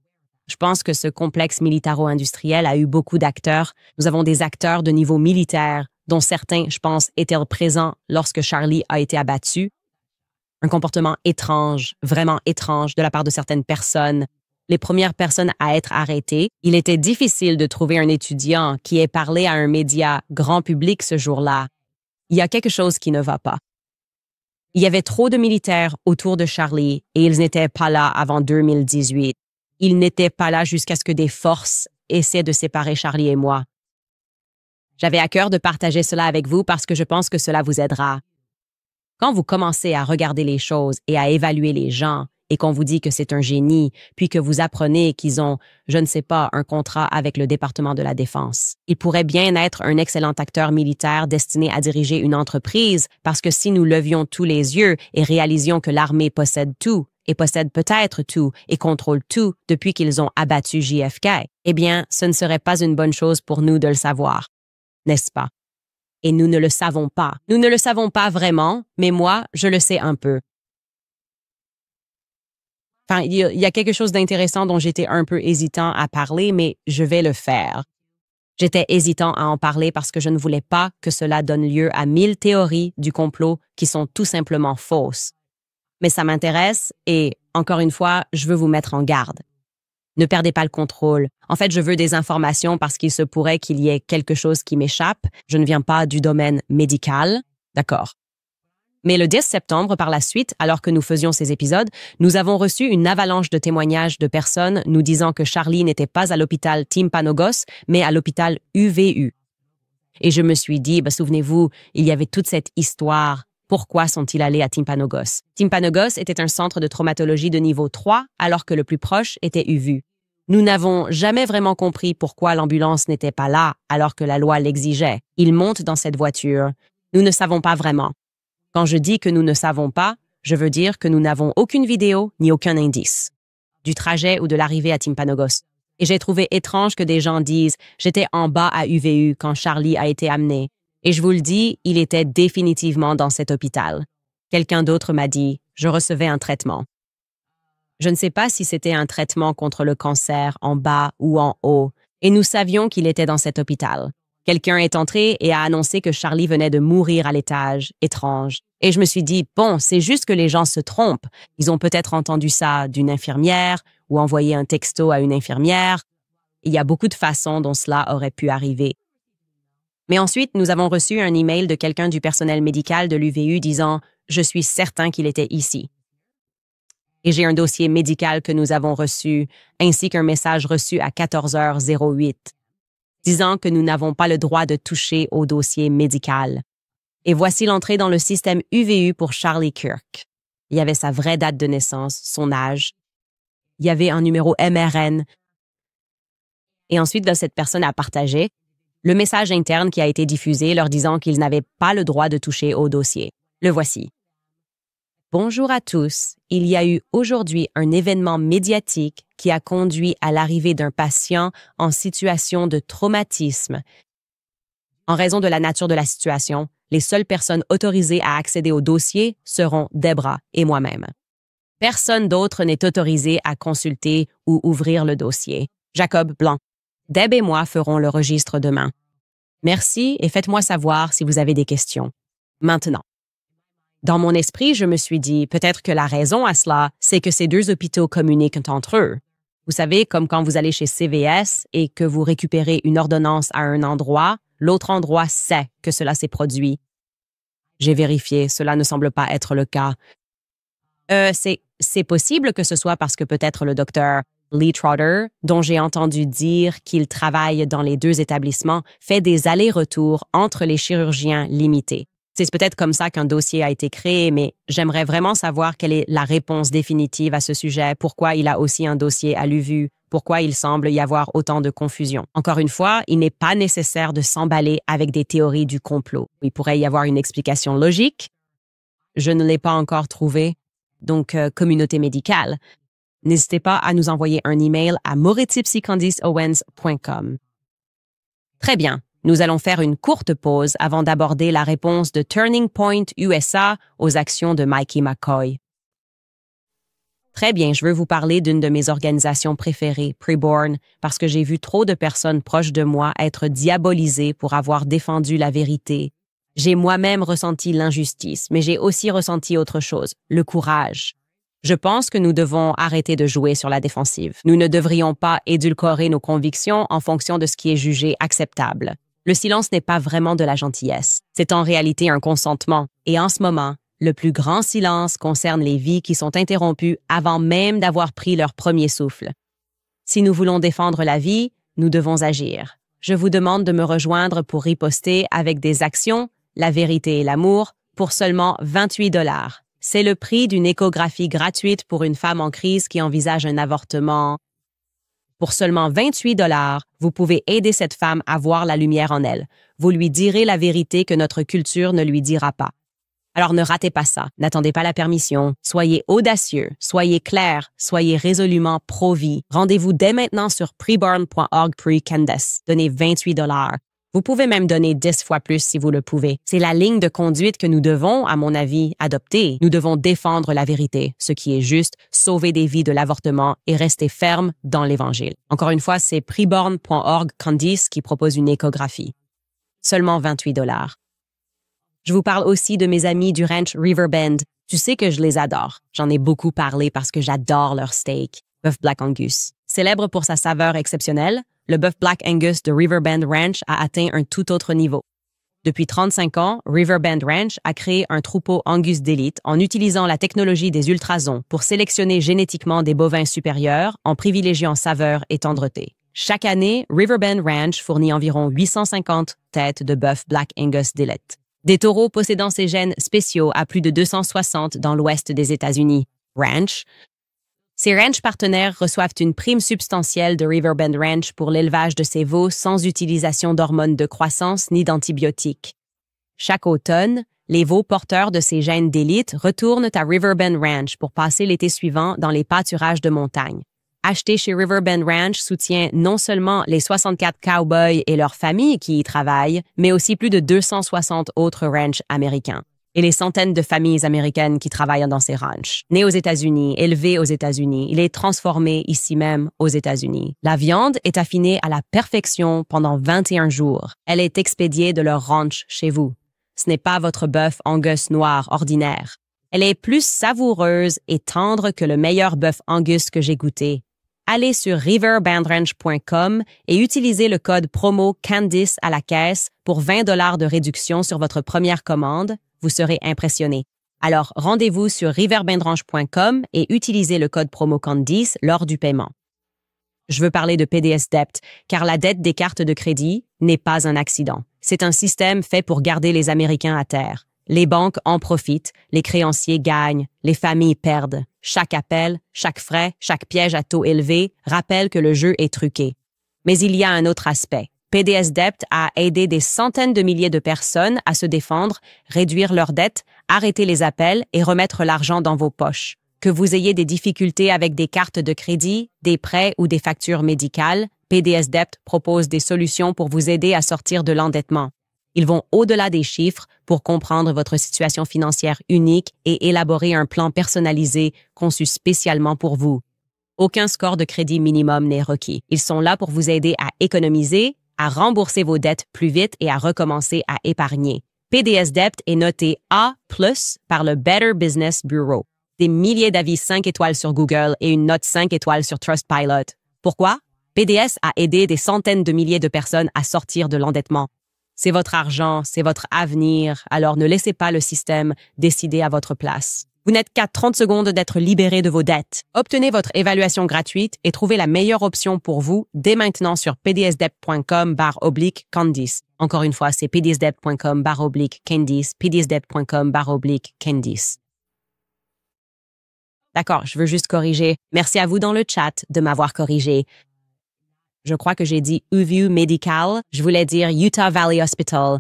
Je pense que ce complexe militaro-industriel a eu beaucoup d'acteurs. Nous avons des acteurs de niveau militaire, dont certains, je pense, étaient présents lorsque Charlie a été abattu. Un comportement étrange, vraiment étrange de la part de certaines personnes. Les premières personnes à être arrêtées, il était difficile de trouver un étudiant qui ait parlé à un média grand public ce jour-là. Il y a quelque chose qui ne va pas. Il y avait trop de militaires autour de Charlie et ils n'étaient pas là avant 2018. Ils n'étaient pas là jusqu'à ce que des forces essaient de séparer Charlie et moi. J'avais à cœur de partager cela avec vous parce que je pense que cela vous aidera. Quand vous commencez à regarder les choses et à évaluer les gens, et qu'on vous dit que c'est un génie, puis que vous apprenez qu'ils ont, je ne sais pas, un contrat avec le département de la Défense. Il pourrait bien être un excellent acteur militaire destiné à diriger une entreprise, parce que si nous levions tous les yeux et réalisions que l'armée possède tout, et possède peut-être tout, et contrôle tout depuis qu'ils ont abattu JFK, eh bien, ce ne serait pas une bonne chose pour nous de le savoir, n'est-ce pas? Et nous ne le savons pas. Nous ne le savons pas vraiment, mais moi, je le sais un peu. Enfin, il y a quelque chose d'intéressant dont j'étais un peu hésitant à parler, mais je vais le faire. J'étais hésitant à en parler parce que je ne voulais pas que cela donne lieu à 1000 théories du complot qui sont tout simplement fausses. Mais ça m'intéresse et, encore une fois, je veux vous mettre en garde. Ne perdez pas le contrôle. En fait, je veux des informations parce qu'il se pourrait qu'il y ait quelque chose qui m'échappe. Je ne viens pas du domaine médical. D'accord. Mais le 10 septembre, par la suite, alors que nous faisions ces épisodes, nous avons reçu une avalanche de témoignages de personnes nous disant que Charlie n'était pas à l'hôpital Timpanogos, mais à l'hôpital UVU. Et je me suis dit, souvenez-vous, il y avait toute cette histoire. Pourquoi sont-ils allés à Timpanogos? Timpanogos était un centre de traumatologie de niveau 3, alors que le plus proche était UVU. Nous n'avons jamais vraiment compris pourquoi l'ambulance n'était pas là, alors que la loi l'exigeait. Ils montent dans cette voiture. Nous ne savons pas vraiment. Quand je dis que nous ne savons pas, je veux dire que nous n'avons aucune vidéo ni aucun indice du trajet ou de l'arrivée à Timpanogos. Et j'ai trouvé étrange que des gens disent « J'étais en bas à UVU quand Charlie a été amené. » Et je vous le dis, il était définitivement dans cet hôpital. Quelqu'un d'autre m'a dit « Je recevais un traitement. » Je ne sais pas si c'était un traitement contre le cancer en bas ou en haut, et nous savions qu'il était dans cet hôpital. Quelqu'un est entré et a annoncé que Charlie venait de mourir à l'étage. Étrange. Et je me suis dit, bon, c'est juste que les gens se trompent. Ils ont peut-être entendu ça d'une infirmière ou envoyé un texto à une infirmière. Il y a beaucoup de façons dont cela aurait pu arriver. Mais ensuite, nous avons reçu un email de quelqu'un du personnel médical de l'UVU disant « Je suis certain qu'il était ici ». Et j'ai un dossier médical que nous avons reçu, ainsi qu'un message reçu à 14h08. Disant que nous n'avons pas le droit de toucher au dossier médical. Et voici l'entrée dans le système UVU pour Charlie Kirk. Il y avait sa vraie date de naissance, son âge. Il y avait un numéro MRN. Et ensuite, cette personne a partagé le message interne qui a été diffusé leur disant qu'ils n'avaient pas le droit de toucher au dossier. Le voici. Bonjour à tous. Il y a eu aujourd'hui un événement médiatique qui a conduit à l'arrivée d'un patient en situation de traumatisme. En raison de la nature de la situation, les seules personnes autorisées à accéder au dossier seront Debra et moi-même. Personne d'autre n'est autorisé à consulter ou ouvrir le dossier. Jacob Blanc. Deb et moi ferons le registre demain. Merci et faites-moi savoir si vous avez des questions. Maintenant. Dans mon esprit, je me suis dit, peut-être que la raison à cela, c'est que ces deux hôpitaux communiquent entre eux. Vous savez, comme quand vous allez chez CVS et que vous récupérez une ordonnance à un endroit, l'autre endroit sait que cela s'est produit. J'ai vérifié, cela ne semble pas être le cas. C'est possible que ce soit parce que peut-être le docteur Lee Trotter, dont j'ai entendu dire qu'il travaille dans les deux établissements, fait des allers-retours entre les chirurgiens limités. C'est peut-être comme ça qu'un dossier a été créé, mais j'aimerais vraiment savoir quelle est la réponse définitive à ce sujet, pourquoi il a aussi un dossier à l'UVU, pourquoi il semble y avoir autant de confusion. Encore une fois, il n'est pas nécessaire de s'emballer avec des théories du complot. Il pourrait y avoir une explication logique. Je ne l'ai pas encore trouvée. Donc, communauté médicale. N'hésitez pas à nous envoyer un email à moretipsycandiceowens.com. Très bien. Nous allons faire une courte pause avant d'aborder la réponse de Turning Point USA aux actions de Mikey McCoy. Très bien, je veux vous parler d'une de mes organisations préférées, Preborn, parce que j'ai vu trop de personnes proches de moi être diabolisées pour avoir défendu la vérité. J'ai moi-même ressenti l'injustice, mais j'ai aussi ressenti autre chose, le courage. Je pense que nous devons arrêter de jouer sur la défensive. Nous ne devrions pas édulcorer nos convictions en fonction de ce qui est jugé acceptable. Le silence n'est pas vraiment de la gentillesse. C'est en réalité un consentement. Et en ce moment, le plus grand silence concerne les vies qui sont interrompues avant même d'avoir pris leur premier souffle. Si nous voulons défendre la vie, nous devons agir. Je vous demande de me rejoindre pour riposter avec des actions, la vérité et l'amour, pour seulement 28 $. C'est le prix d'une échographie gratuite pour une femme en crise qui envisage un avortement. Pour seulement 28 $, vous pouvez aider cette femme à voir la lumière en elle. Vous lui direz la vérité que notre culture ne lui dira pas. Alors ne ratez pas ça. N'attendez pas la permission. Soyez audacieux, soyez clair, soyez résolument pro-vie. Rendez-vous dès maintenant sur preborn.org pre-Candace. Donnez 28 $. Vous pouvez même donner 10 fois plus si vous le pouvez. C'est la ligne de conduite que nous devons, à mon avis, adopter. Nous devons défendre la vérité, ce qui est juste, sauver des vies de l'avortement et rester ferme dans l'Évangile. Encore une fois, c'est preborn.org Candice qui propose une échographie. Seulement 28 $. Je vous parle aussi de mes amis du ranch Riverbend. Tu sais que je les adore. J'en ai beaucoup parlé parce que j'adore leur steak, bœuf Black Angus. Célèbre pour sa saveur exceptionnelle, le bœuf Black Angus de Riverbend Ranch a atteint un tout autre niveau. Depuis 35 ans, Riverbend Ranch a créé un troupeau Angus d'élite en utilisant la technologie des ultrasons pour sélectionner génétiquement des bovins supérieurs en privilégiant saveur et tendreté. Chaque année, Riverbend Ranch fournit environ 850 têtes de bœuf Black Angus d'élite. Des taureaux possédant ces gènes spéciaux à plus de 260 dans l'ouest des États-Unis. Ranch. Ces ranchs partenaires reçoivent une prime substantielle de Riverbend Ranch pour l'élevage de ces veaux sans utilisation d'hormones de croissance ni d'antibiotiques. Chaque automne, les veaux porteurs de ces gènes d'élite retournent à Riverbend Ranch pour passer l'été suivant dans les pâturages de montagne. Acheter chez Riverbend Ranch soutient non seulement les 64 cowboys et leurs familles qui y travaillent, mais aussi plus de 260 autres ranchs américains et les centaines de familles américaines qui travaillent dans ces ranchs. Né aux États-Unis, élevé aux États-Unis, il est transformé ici même aux États-Unis. La viande est affinée à la perfection pendant 21 jours. Elle est expédiée de leur ranch chez vous. Ce n'est pas votre bœuf Angus noir ordinaire. Elle est plus savoureuse et tendre que le meilleur bœuf Angus que j'ai goûté. Allez sur riverbendranch.com et utilisez le code promo Candice à la caisse pour 20 $ de réduction sur votre première commande. Vous serez impressionné. Alors, rendez-vous sur riverbendranch.com et utilisez le code promo Candice lors du paiement. Je veux parler de PDS Debt, car la dette des cartes de crédit n'est pas un accident. C'est un système fait pour garder les Américains à terre. Les banques en profitent, les créanciers gagnent, les familles perdent. Chaque appel, chaque frais, chaque piège à taux élevé rappelle que le jeu est truqué. Mais il y a un autre aspect. PDS Debt a aidé des centaines de milliers de personnes à se défendre, réduire leurs dettes, arrêter les appels et remettre l'argent dans vos poches. Que vous ayez des difficultés avec des cartes de crédit, des prêts ou des factures médicales, PDS Debt propose des solutions pour vous aider à sortir de l'endettement. Ils vont au-delà des chiffres pour comprendre votre situation financière unique et élaborer un plan personnalisé conçu spécialement pour vous. Aucun score de crédit minimum n'est requis. Ils sont là pour vous aider à économiser, à rembourser vos dettes plus vite et à recommencer à épargner. PDS Debt est noté A+ par le Better Business Bureau. Des milliers d'avis 5 étoiles sur Google et une note 5 étoiles sur Trustpilot. Pourquoi? PDS a aidé des centaines de milliers de personnes à sortir de l'endettement. C'est votre argent, c'est votre avenir, alors ne laissez pas le système décider à votre place. Vous n'êtes qu'à 30 secondes d'être libéré de vos dettes. Obtenez votre évaluation gratuite et trouvez la meilleure option pour vous dès maintenant sur pdsdebt.com/Candice. Encore une fois, c'est pdsdebt.com/Candice, pdsdebt.com/Candice. D'accord, je veux juste corriger. Merci à vous dans le chat de m'avoir corrigé. Je crois que j'ai dit UVU Medical. Je voulais dire Utah Valley Hospital.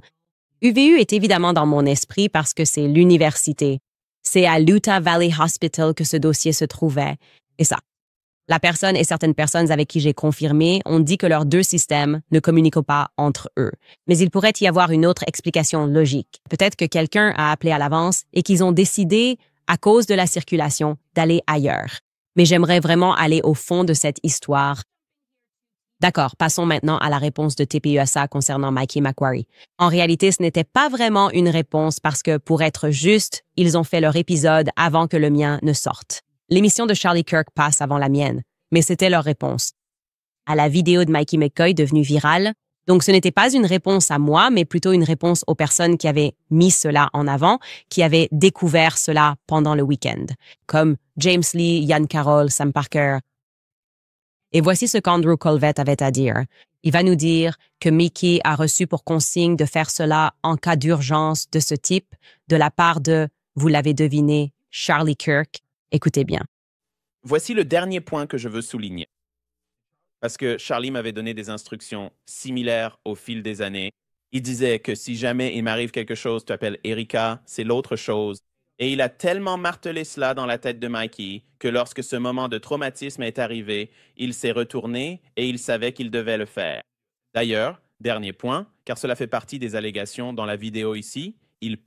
UVU est évidemment dans mon esprit parce que c'est l'université. C'est à l'Utah Valley Hospital que ce dossier se trouvait. Et ça. La personne et certaines personnes avec qui j'ai confirmé ont dit que leurs deux systèmes ne communiquent pas entre eux. Mais il pourrait y avoir une autre explication logique. Peut-être que quelqu'un a appelé à l'avance et qu'ils ont décidé, à cause de la circulation, d'aller ailleurs. Mais j'aimerais vraiment aller au fond de cette histoire. D'accord, passons maintenant à la réponse de TPUSA concernant Mikey Macquarie. En réalité, ce n'était pas vraiment une réponse parce que, pour être juste, ils ont fait leur épisode avant que le mien ne sorte. L'émission de Charlie Kirk passe avant la mienne, mais c'était leur réponse à la vidéo de Mikey McCoy devenue virale. Donc, ce n'était pas une réponse à moi, mais plutôt une réponse aux personnes qui avaient mis cela en avant, qui avaient découvert cela pendant le week-end, comme James Lee, Ian Carroll, Sam Parker. Et voici ce qu'Andrew Colvett avait à dire. Il va nous dire que Mickey a reçu pour consigne de faire cela en cas d'urgence de ce type de la part de, vous l'avez deviné, Charlie Kirk. Écoutez bien. Voici le dernier point que je veux souligner. Parce que Charlie m'avait donné des instructions similaires au fil des années. Il disait que si jamais il m'arrive quelque chose, tu appelles Erika, c'est l'autre chose. Et il a tellement martelé cela dans la tête de Mikey que lorsque ce moment de traumatisme est arrivé, il s'est retourné et il savait qu'il devait le faire. D'ailleurs, dernier point, car cela fait partie des allégations dans la vidéo ici, ils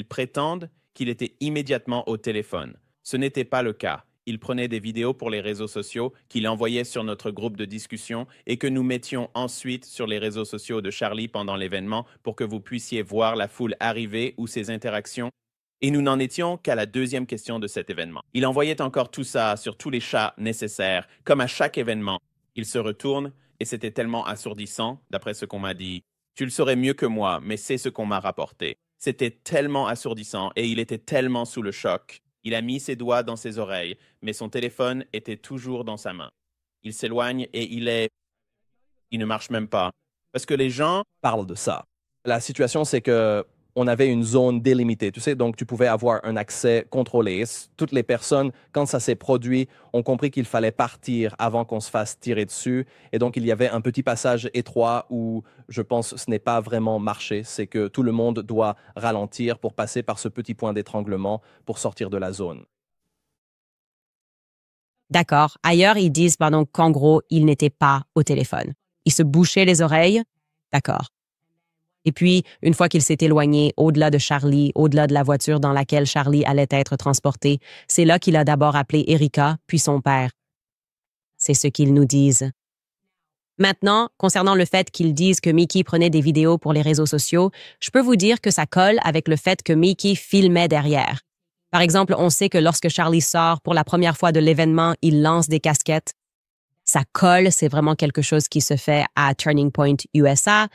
prétendent qu'il était immédiatement au téléphone. Ce n'était pas le cas. Il prenait des vidéos pour les réseaux sociaux qu'il envoyait sur notre groupe de discussion et que nous mettions ensuite sur les réseaux sociaux de Charlie pendant l'événement pour que vous puissiez voir la foule arriver ou ses interactions. Et nous n'en étions qu'à la deuxième question de cet événement. Il envoyait encore tout ça sur tous les chats nécessaires, comme à chaque événement. Il se retourne et c'était tellement assourdissant, d'après ce qu'on m'a dit. Tu le saurais mieux que moi, mais c'est ce qu'on m'a rapporté. C'était tellement assourdissant et il était tellement sous le choc. Il a mis ses doigts dans ses oreilles, mais son téléphone était toujours dans sa main. Il s'éloigne et il ne marche même pas. Parce que les gens parlent de ça. La situation, c'est que on avait une zone délimitée, tu sais, donc tu pouvais avoir un accès contrôlé. Toutes les personnes, quand ça s'est produit, ont compris qu'il fallait partir avant qu'on se fasse tirer dessus. Et donc, il y avait un petit passage étroit où, je pense, ce n'est pas vraiment marché. C'est que tout le monde doit ralentir pour passer par ce petit point d'étranglement pour sortir de la zone. D'accord. Ailleurs, ils disent qu'en gros, il n'était pas au téléphone. Il se bouchait les oreilles. D'accord. Et puis, une fois qu'il s'est éloigné au-delà de Charlie, au-delà de la voiture dans laquelle Charlie allait être transporté, c'est là qu'il a d'abord appelé Erika, puis son père. C'est ce qu'ils nous disent. Maintenant, concernant le fait qu'ils disent que Mickey prenait des vidéos pour les réseaux sociaux, je peux vous dire que ça colle avec le fait que Mickey filmait derrière. Par exemple, on sait que lorsque Charlie sort pour la première fois de l'événement, il lance des casquettes. Ça colle, c'est vraiment quelque chose qui se fait à Turning Point USA.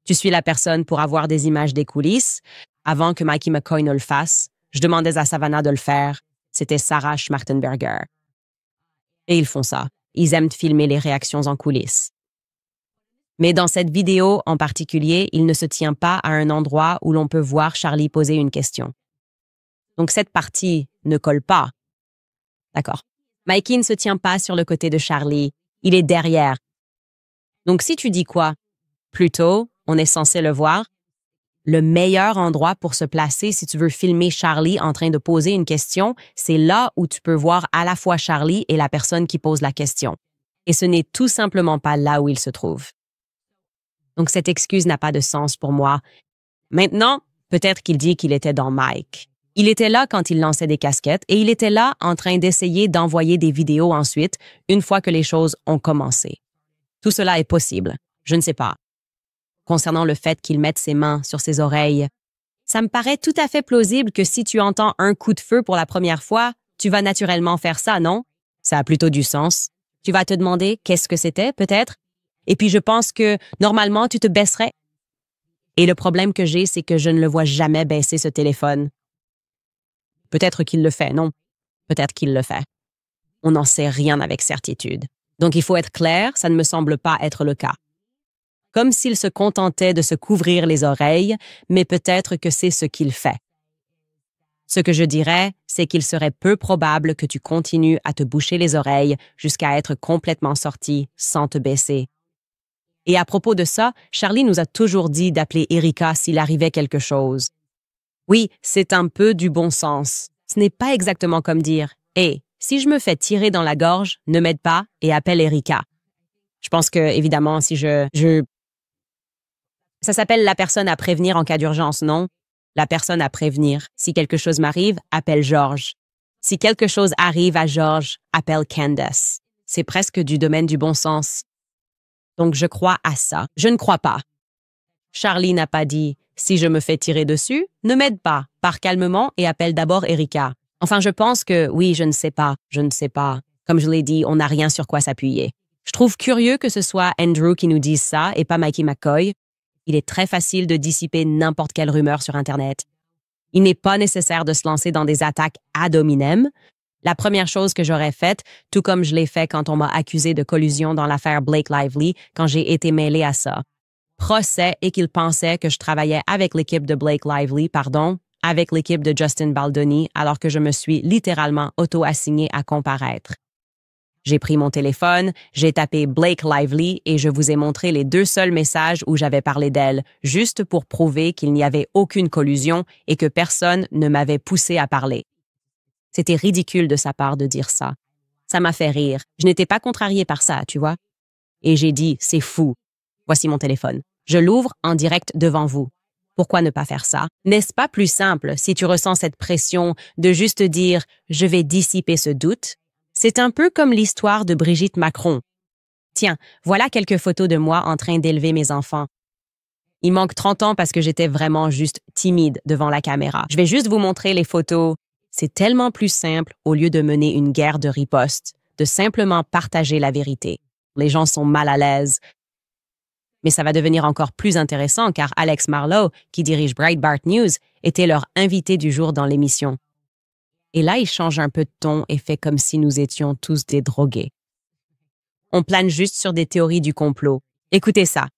Tu suis la personne pour avoir des images des coulisses. Avant que Mikey McCoy ne le fasse, je demandais à Savannah de le faire. C'était Sarah Schmartenberger. Et ils font ça. Ils aiment filmer les réactions en coulisses. Mais dans cette vidéo en particulier, il ne se tient pas à un endroit où l'on peut voir Charlie poser une question. Donc cette partie ne colle pas. D'accord. Mikey ne se tient pas sur le côté de Charlie. Il est derrière. Donc si tu dis quoi? Plutôt, on est censé le voir. Le meilleur endroit pour se placer si tu veux filmer Charlie en train de poser une question, c'est là où tu peux voir à la fois Charlie et la personne qui pose la question. Et ce n'est tout simplement pas là où il se trouve. Donc cette excuse n'a pas de sens pour moi. Maintenant, peut-être qu'il dit qu'il était dans Mike. Il était là quand il lançait des casquettes et il était là en train d'essayer d'envoyer des vidéos ensuite, une fois que les choses ont commencé. Tout cela est possible. Je ne sais pas. Concernant le fait qu'il mette ses mains sur ses oreilles, ça me paraît tout à fait plausible que si tu entends un coup de feu pour la première fois, tu vas naturellement faire ça, non? Ça a plutôt du sens. Tu vas te demander qu'est-ce que c'était, peut-être? Et puis je pense que, normalement, tu te baisserais. Et le problème que j'ai, c'est que je ne le vois jamais baisser ce téléphone. Peut-être qu'il le fait, non? Peut-être qu'il le fait. On n'en sait rien avec certitude. Donc il faut être clair, ça ne me semble pas être le cas. Comme s'il se contentait de se couvrir les oreilles, mais peut-être que c'est ce qu'il fait. Ce que je dirais, c'est qu'il serait peu probable que tu continues à te boucher les oreilles jusqu'à être complètement sorti sans te baisser. Et à propos de ça, Charlie nous a toujours dit d'appeler Erika s'il arrivait quelque chose. Oui, c'est un peu du bon sens. Ce n'est pas exactement comme dire « Hey, si je me fais tirer dans la gorge, ne m'aide pas et appelle Erika. » Je pense que, évidemment, si ça s'appelle la personne à prévenir en cas d'urgence, non? La personne à prévenir. Si quelque chose m'arrive, appelle George. Si quelque chose arrive à George, appelle Candace. C'est presque du domaine du bon sens. Donc je crois à ça. Je ne crois pas. Charlie n'a pas dit « Si je me fais tirer dessus, ne m'aide pas, pars calmement et appelle d'abord Erika. » Enfin, je pense que, oui, je ne sais pas. Comme je l'ai dit, on n'a rien sur quoi s'appuyer. Je trouve curieux que ce soit Andrew qui nous dise ça et pas Mikey McCoy. Il est très facile de dissiper n'importe quelle rumeur sur Internet. Il n'est pas nécessaire de se lancer dans des attaques ad hominem. La première chose que j'aurais faite, tout comme je l'ai fait quand on m'a accusé de collusion dans l'affaire Blake Lively, quand j'ai été mêlée à ça. Procès et qu'ils pensaient que je travaillais avec l'équipe de Blake Lively, avec l'équipe de Justin Baldoni, alors que je me suis littéralement auto-assignée à comparaître. J'ai pris mon téléphone, j'ai tapé Blake Lively et je vous ai montré les 2 seuls messages où j'avais parlé d'elle, juste pour prouver qu'il n'y avait aucune collusion et que personne ne m'avait poussé à parler. C'était ridicule de sa part de dire ça. Ça m'a fait rire. Je n'étais pas contrariée par ça, tu vois. Et j'ai dit, c'est fou. Voici mon téléphone. Je l'ouvre en direct devant vous. Pourquoi ne pas faire ça? N'est-ce pas plus simple si tu ressens cette pression de juste dire « je vais dissiper ce doute ». C'est un peu comme l'histoire de Brigitte Macron. Tiens, voilà quelques photos de moi en train d'élever mes enfants. Il manque 30 ans parce que j'étais vraiment juste timide devant la caméra. Je vais juste vous montrer les photos. C'est tellement plus simple, au lieu de mener une guerre de riposte, de simplement partager la vérité. Les gens sont mal à l'aise. Mais ça va devenir encore plus intéressant car Alex Marlow, qui dirige Breitbart News, était leur invité du jour dans l'émission. Et là, il change un peu de ton et fait comme si nous étions tous des drogués. On plane juste sur des théories du complot. Écoutez ça.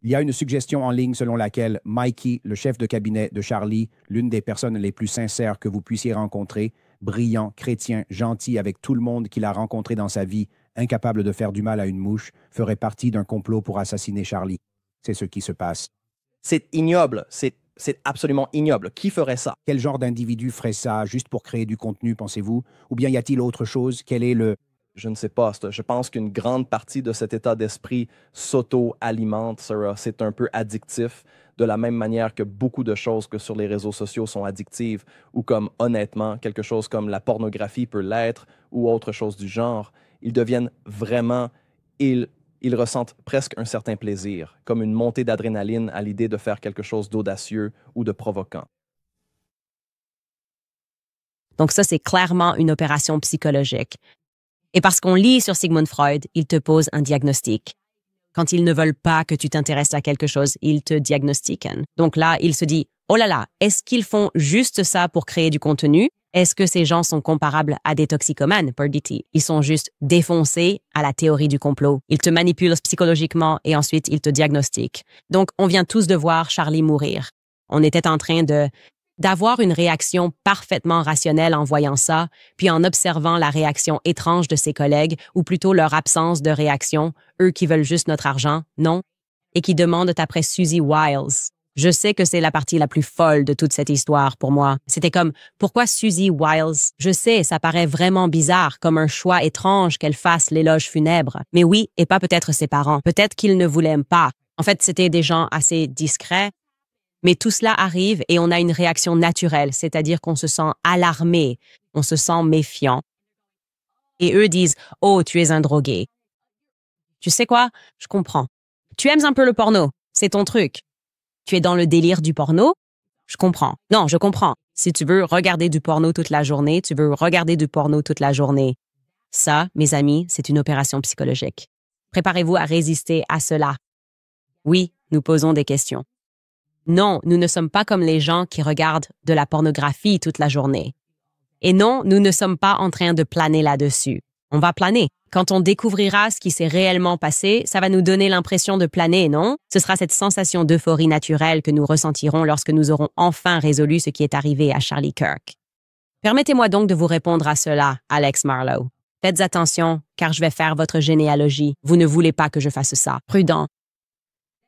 Il y a une suggestion en ligne selon laquelle Mikey, le chef de cabinet de Charlie, l'une des personnes les plus sincères que vous puissiez rencontrer, brillant, chrétien, gentil avec tout le monde qu'il a rencontré dans sa vie, incapable de faire du mal à une mouche, ferait partie d'un complot pour assassiner Charlie. C'est ce qui se passe. C'est ignoble. C'est absolument ignoble. Qui ferait ça? Quel genre d'individu ferait ça juste pour créer du contenu, pensez-vous? Ou bien y a-t-il autre chose? Quel est le... Je ne sais pas. Je pense qu'une grande partie de cet état d'esprit s'auto-alimente. Sarah. C'est un peu addictif, de la même manière que beaucoup de choses que sur les réseaux sociaux sont addictives, ou comme, honnêtement, quelque chose comme la pornographie peut l'être, ou autre chose du genre. Ils deviennent vraiment... Ils ressentent presque un certain plaisir, comme une montée d'adrénaline à l'idée de faire quelque chose d'audacieux ou de provoquant. Donc ça, c'est clairement une opération psychologique. Et parce qu'on lit sur Sigmund Freud, il te pose un diagnostic. Quand ils ne veulent pas que tu t'intéresses à quelque chose, ils te diagnostiquent. Donc là, il se dit, oh là là, est-ce qu'ils font juste ça pour créer du contenu? Est-ce que ces gens sont comparables à des toxicomanes, dit-il? Ils sont juste défoncés à la théorie du complot. Ils te manipulent psychologiquement et ensuite ils te diagnostiquent. Donc, on vient tous de voir Charlie mourir. On était en train d'avoir une réaction parfaitement rationnelle en voyant ça, puis en observant la réaction étrange de ses collègues, ou plutôt leur absence de réaction, eux qui veulent juste notre argent, non? Et qui demandent après Susie Wiles. Je sais que c'est la partie la plus folle de toute cette histoire pour moi. C'était comme, pourquoi Susie Wiles? Je sais, ça paraît vraiment bizarre, comme un choix étrange qu'elle fasse l'éloge funèbre. Mais oui, et pas peut-être ses parents. Peut-être qu'ils ne vous l'aiment pas. En fait, c'était des gens assez discrets. Mais tout cela arrive et on a une réaction naturelle, c'est-à-dire qu'on se sent alarmé, on se sent méfiant. Et eux disent, oh, tu es un drogué. Tu sais quoi? Je comprends. Tu aimes un peu le porno, c'est ton truc. Tu es dans le délire du porno? Je comprends. Non, je comprends. Si tu veux regarder du porno toute la journée, tu veux regarder du porno toute la journée. Ça, mes amis, c'est une opération psychologique. Préparez-vous à résister à cela. Oui, nous posons des questions. Non, nous ne sommes pas comme les gens qui regardent de la pornographie toute la journée. Et non, nous ne sommes pas en train de planer là-dessus. On va planer. Quand on découvrira ce qui s'est réellement passé, ça va nous donner l'impression de planer, non? Ce sera cette sensation d'euphorie naturelle que nous ressentirons lorsque nous aurons enfin résolu ce qui est arrivé à Charlie Kirk. Permettez-moi donc de vous répondre à cela, Alex Marlow. Faites attention, car je vais faire votre généalogie. Vous ne voulez pas que je fasse ça. Prudent.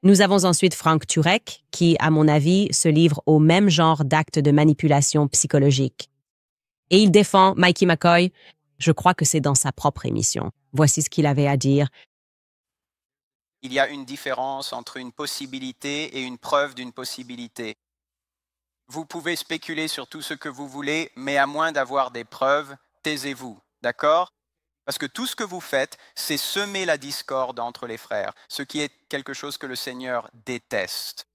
Nous avons ensuite Frank Turek, qui, à mon avis, se livre au même genre d'actes de manipulation psychologique. Et il défend Mikey McCoy. Je crois que c'est dans sa propre émission. Voici ce qu'il avait à dire. Il y a une différence entre une possibilité et une preuve d'une possibilité. Vous pouvez spéculer sur tout ce que vous voulez, mais à moins d'avoir des preuves, taisez-vous, d'accord? Parce que tout ce que vous faites, c'est semer la discorde entre les frères, ce qui est quelque chose que le Seigneur déteste.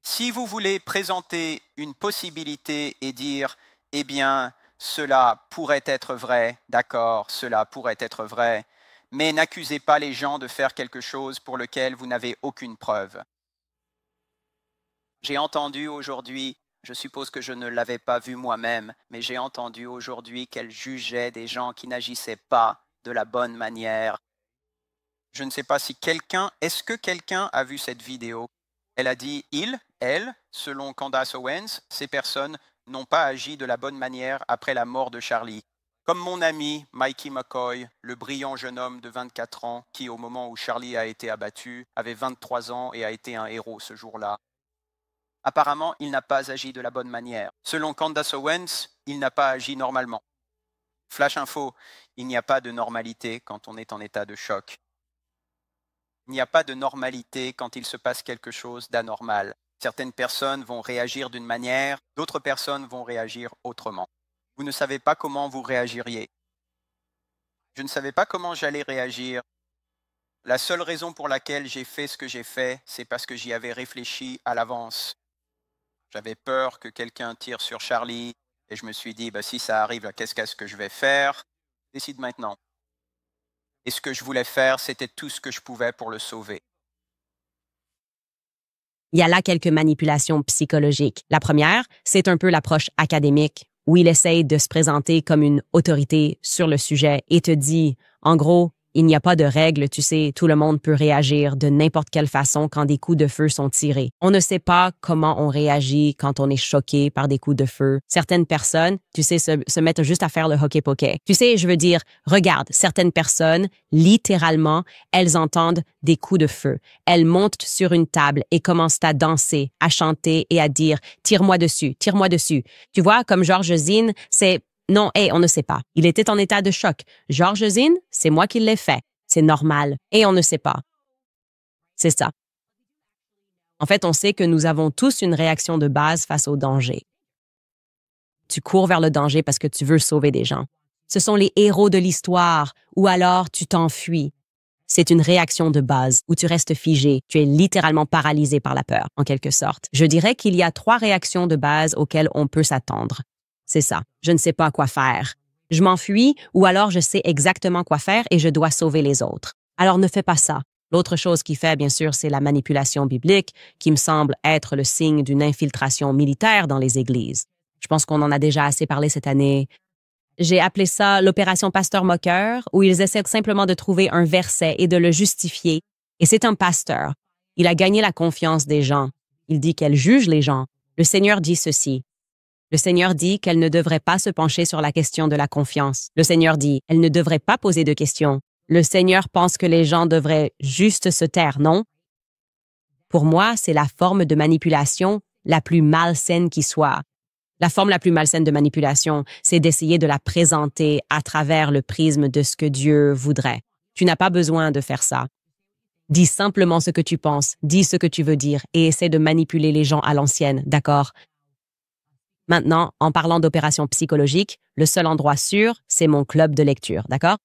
Si vous voulez présenter une possibilité et dire, eh bien, cela pourrait être vrai, d'accord, cela pourrait être vrai, mais n'accusez pas les gens de faire quelque chose pour lequel vous n'avez aucune preuve. J'ai entendu aujourd'hui Je suppose que je ne l'avais pas vue moi-même, mais j'ai entendu aujourd'hui qu'elle jugeait des gens qui n'agissaient pas de la bonne manière. Je ne sais pas si est-ce que quelqu'un a vu cette vidéo? Elle a dit, elle, selon Candace Owens, ces personnes n'ont pas agi de la bonne manière après la mort de Charlie. Comme mon ami Mikey McCoy, le brillant jeune homme de 24 ans qui, au moment où Charlie a été abattu, avait 23 ans et a été un héros ce jour-là. Apparemment, il n'a pas agi de la bonne manière. Selon Candace Owens, il n'a pas agi normalement. Flash info, il n'y a pas de normalité quand on est en état de choc. Il n'y a pas de normalité quand il se passe quelque chose d'anormal. Certaines personnes vont réagir d'une manière, d'autres personnes vont réagir autrement. Vous ne savez pas comment vous réagiriez. Je ne savais pas comment j'allais réagir. La seule raison pour laquelle j'ai fait ce que j'ai fait, c'est parce que j'y avais réfléchi à l'avance. J'avais peur que quelqu'un tire sur Charlie et je me suis dit, si ça arrive, qu'est-ce que je vais faire? Décide maintenant. Et ce que je voulais faire, c'était tout ce que je pouvais pour le sauver. Il y a là quelques manipulations psychologiques. La première, c'est un peu l'approche académique, où il essaye de se présenter comme une autorité sur le sujet et te dit, en gros, il n'y a pas de règles, tu sais, tout le monde peut réagir de n'importe quelle façon quand des coups de feu sont tirés. On ne sait pas comment on réagit quand on est choqué par des coups de feu. Certaines personnes, tu sais, se mettent juste à faire le hockey-poké. Tu sais, je veux dire, regarde, certaines personnes, littéralement, elles entendent des coups de feu. Elles montent sur une table et commencent à danser, à chanter et à dire « tire-moi dessus, tire-moi dessus ». Tu vois, comme Georges Zine, c'est non, on ne sait pas. Il était en état de choc. Georges Zine, c'est moi qui l'ai fait. C'est normal. Et on ne sait pas. C'est ça. En fait, on sait que nous avons tous une réaction de base face au danger. Tu cours vers le danger parce que tu veux sauver des gens. Ce sont les héros de l'histoire, ou alors tu t'enfuis. C'est une réaction de base où tu restes figé. Tu es littéralement paralysé par la peur, en quelque sorte. Je dirais qu'il y a 3 réactions de base auxquelles on peut s'attendre. C'est ça. Je ne sais pas quoi faire. Je m'enfuis ou alors je sais exactement quoi faire et je dois sauver les autres. Alors ne fais pas ça. L'autre chose qu'il fait, bien sûr, c'est la manipulation biblique, qui me semble être le signe d'une infiltration militaire dans les églises. Je pense qu'on en a déjà assez parlé cette année. J'ai appelé ça l'opération pasteur moqueur, où ils essaient simplement de trouver un verset et de le justifier. Et c'est un pasteur. Il a gagné la confiance des gens. Il dit qu'elle juge les gens. Le Seigneur dit ceci. Le Seigneur dit qu'elle ne devrait pas se pencher sur la question de la confiance. Le Seigneur dit, elle ne devrait pas poser de questions. Le Seigneur pense que les gens devraient juste se taire, non? Pour moi, c'est la forme de manipulation la plus malsaine qui soit. La forme la plus malsaine de manipulation, c'est d'essayer de la présenter à travers le prisme de ce que Dieu voudrait. Tu n'as pas besoin de faire ça. Dis simplement ce que tu penses, dis ce que tu veux dire et essaie de manipuler les gens à l'ancienne, d'accord? Maintenant, en parlant d'opération psychologique, le seul endroit sûr, c'est mon club de lecture, d'accord?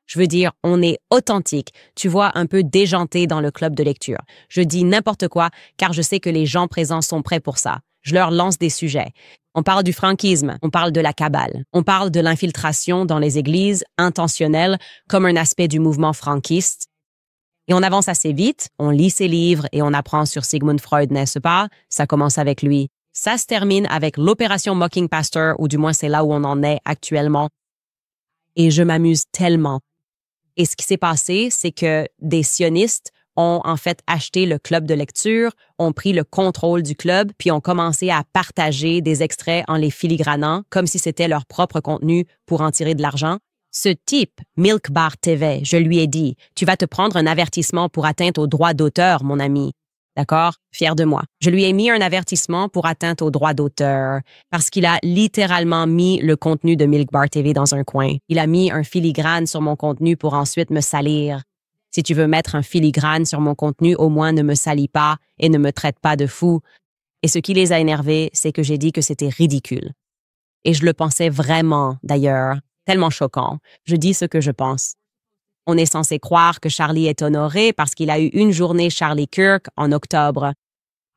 Je veux dire, on est authentique, tu vois, un peu déjanté dans le club de lecture. Je dis n'importe quoi, car je sais que les gens présents sont prêts pour ça. Je leur lance des sujets. On parle du franquisme, on parle de la cabale, on parle de l'infiltration dans les églises intentionnelle comme un aspect du mouvement franquiste. Et on avance assez vite, on lit ses livres et on apprend sur Sigmund Freud, n'est-ce pas? Ça commence avec lui. Ça se termine avec l'opération Mocking Pastor, ou du moins c'est là où on en est actuellement. Et je m'amuse tellement. Et ce qui s'est passé, c'est que des sionistes ont en fait acheté le club de lecture, ont pris le contrôle du club, puis ont commencé à partager des extraits en les filigranant, comme si c'était leur propre contenu pour en tirer de l'argent. Ce type, Milk Bar TV, je lui ai dit, tu vas te prendre un avertissement pour atteinte aux droits d'auteur, mon ami. D'accord? Fier de moi. Je lui ai mis un avertissement pour atteinte aux droits d'auteur parce qu'il a littéralement mis le contenu de Milk Bar TV dans un coin. Il a mis un filigrane sur mon contenu pour ensuite me salir. Si tu veux mettre un filigrane sur mon contenu, au moins ne me salis pas et ne me traite pas de fou. Et ce qui les a énervés, c'est que j'ai dit que c'était ridicule. Et je le pensais vraiment, d'ailleurs. Tellement choquant. Je dis ce que je pense. On est censé croire que Charlie est honoré parce qu'il a eu une journée Charlie Kirk en octobre.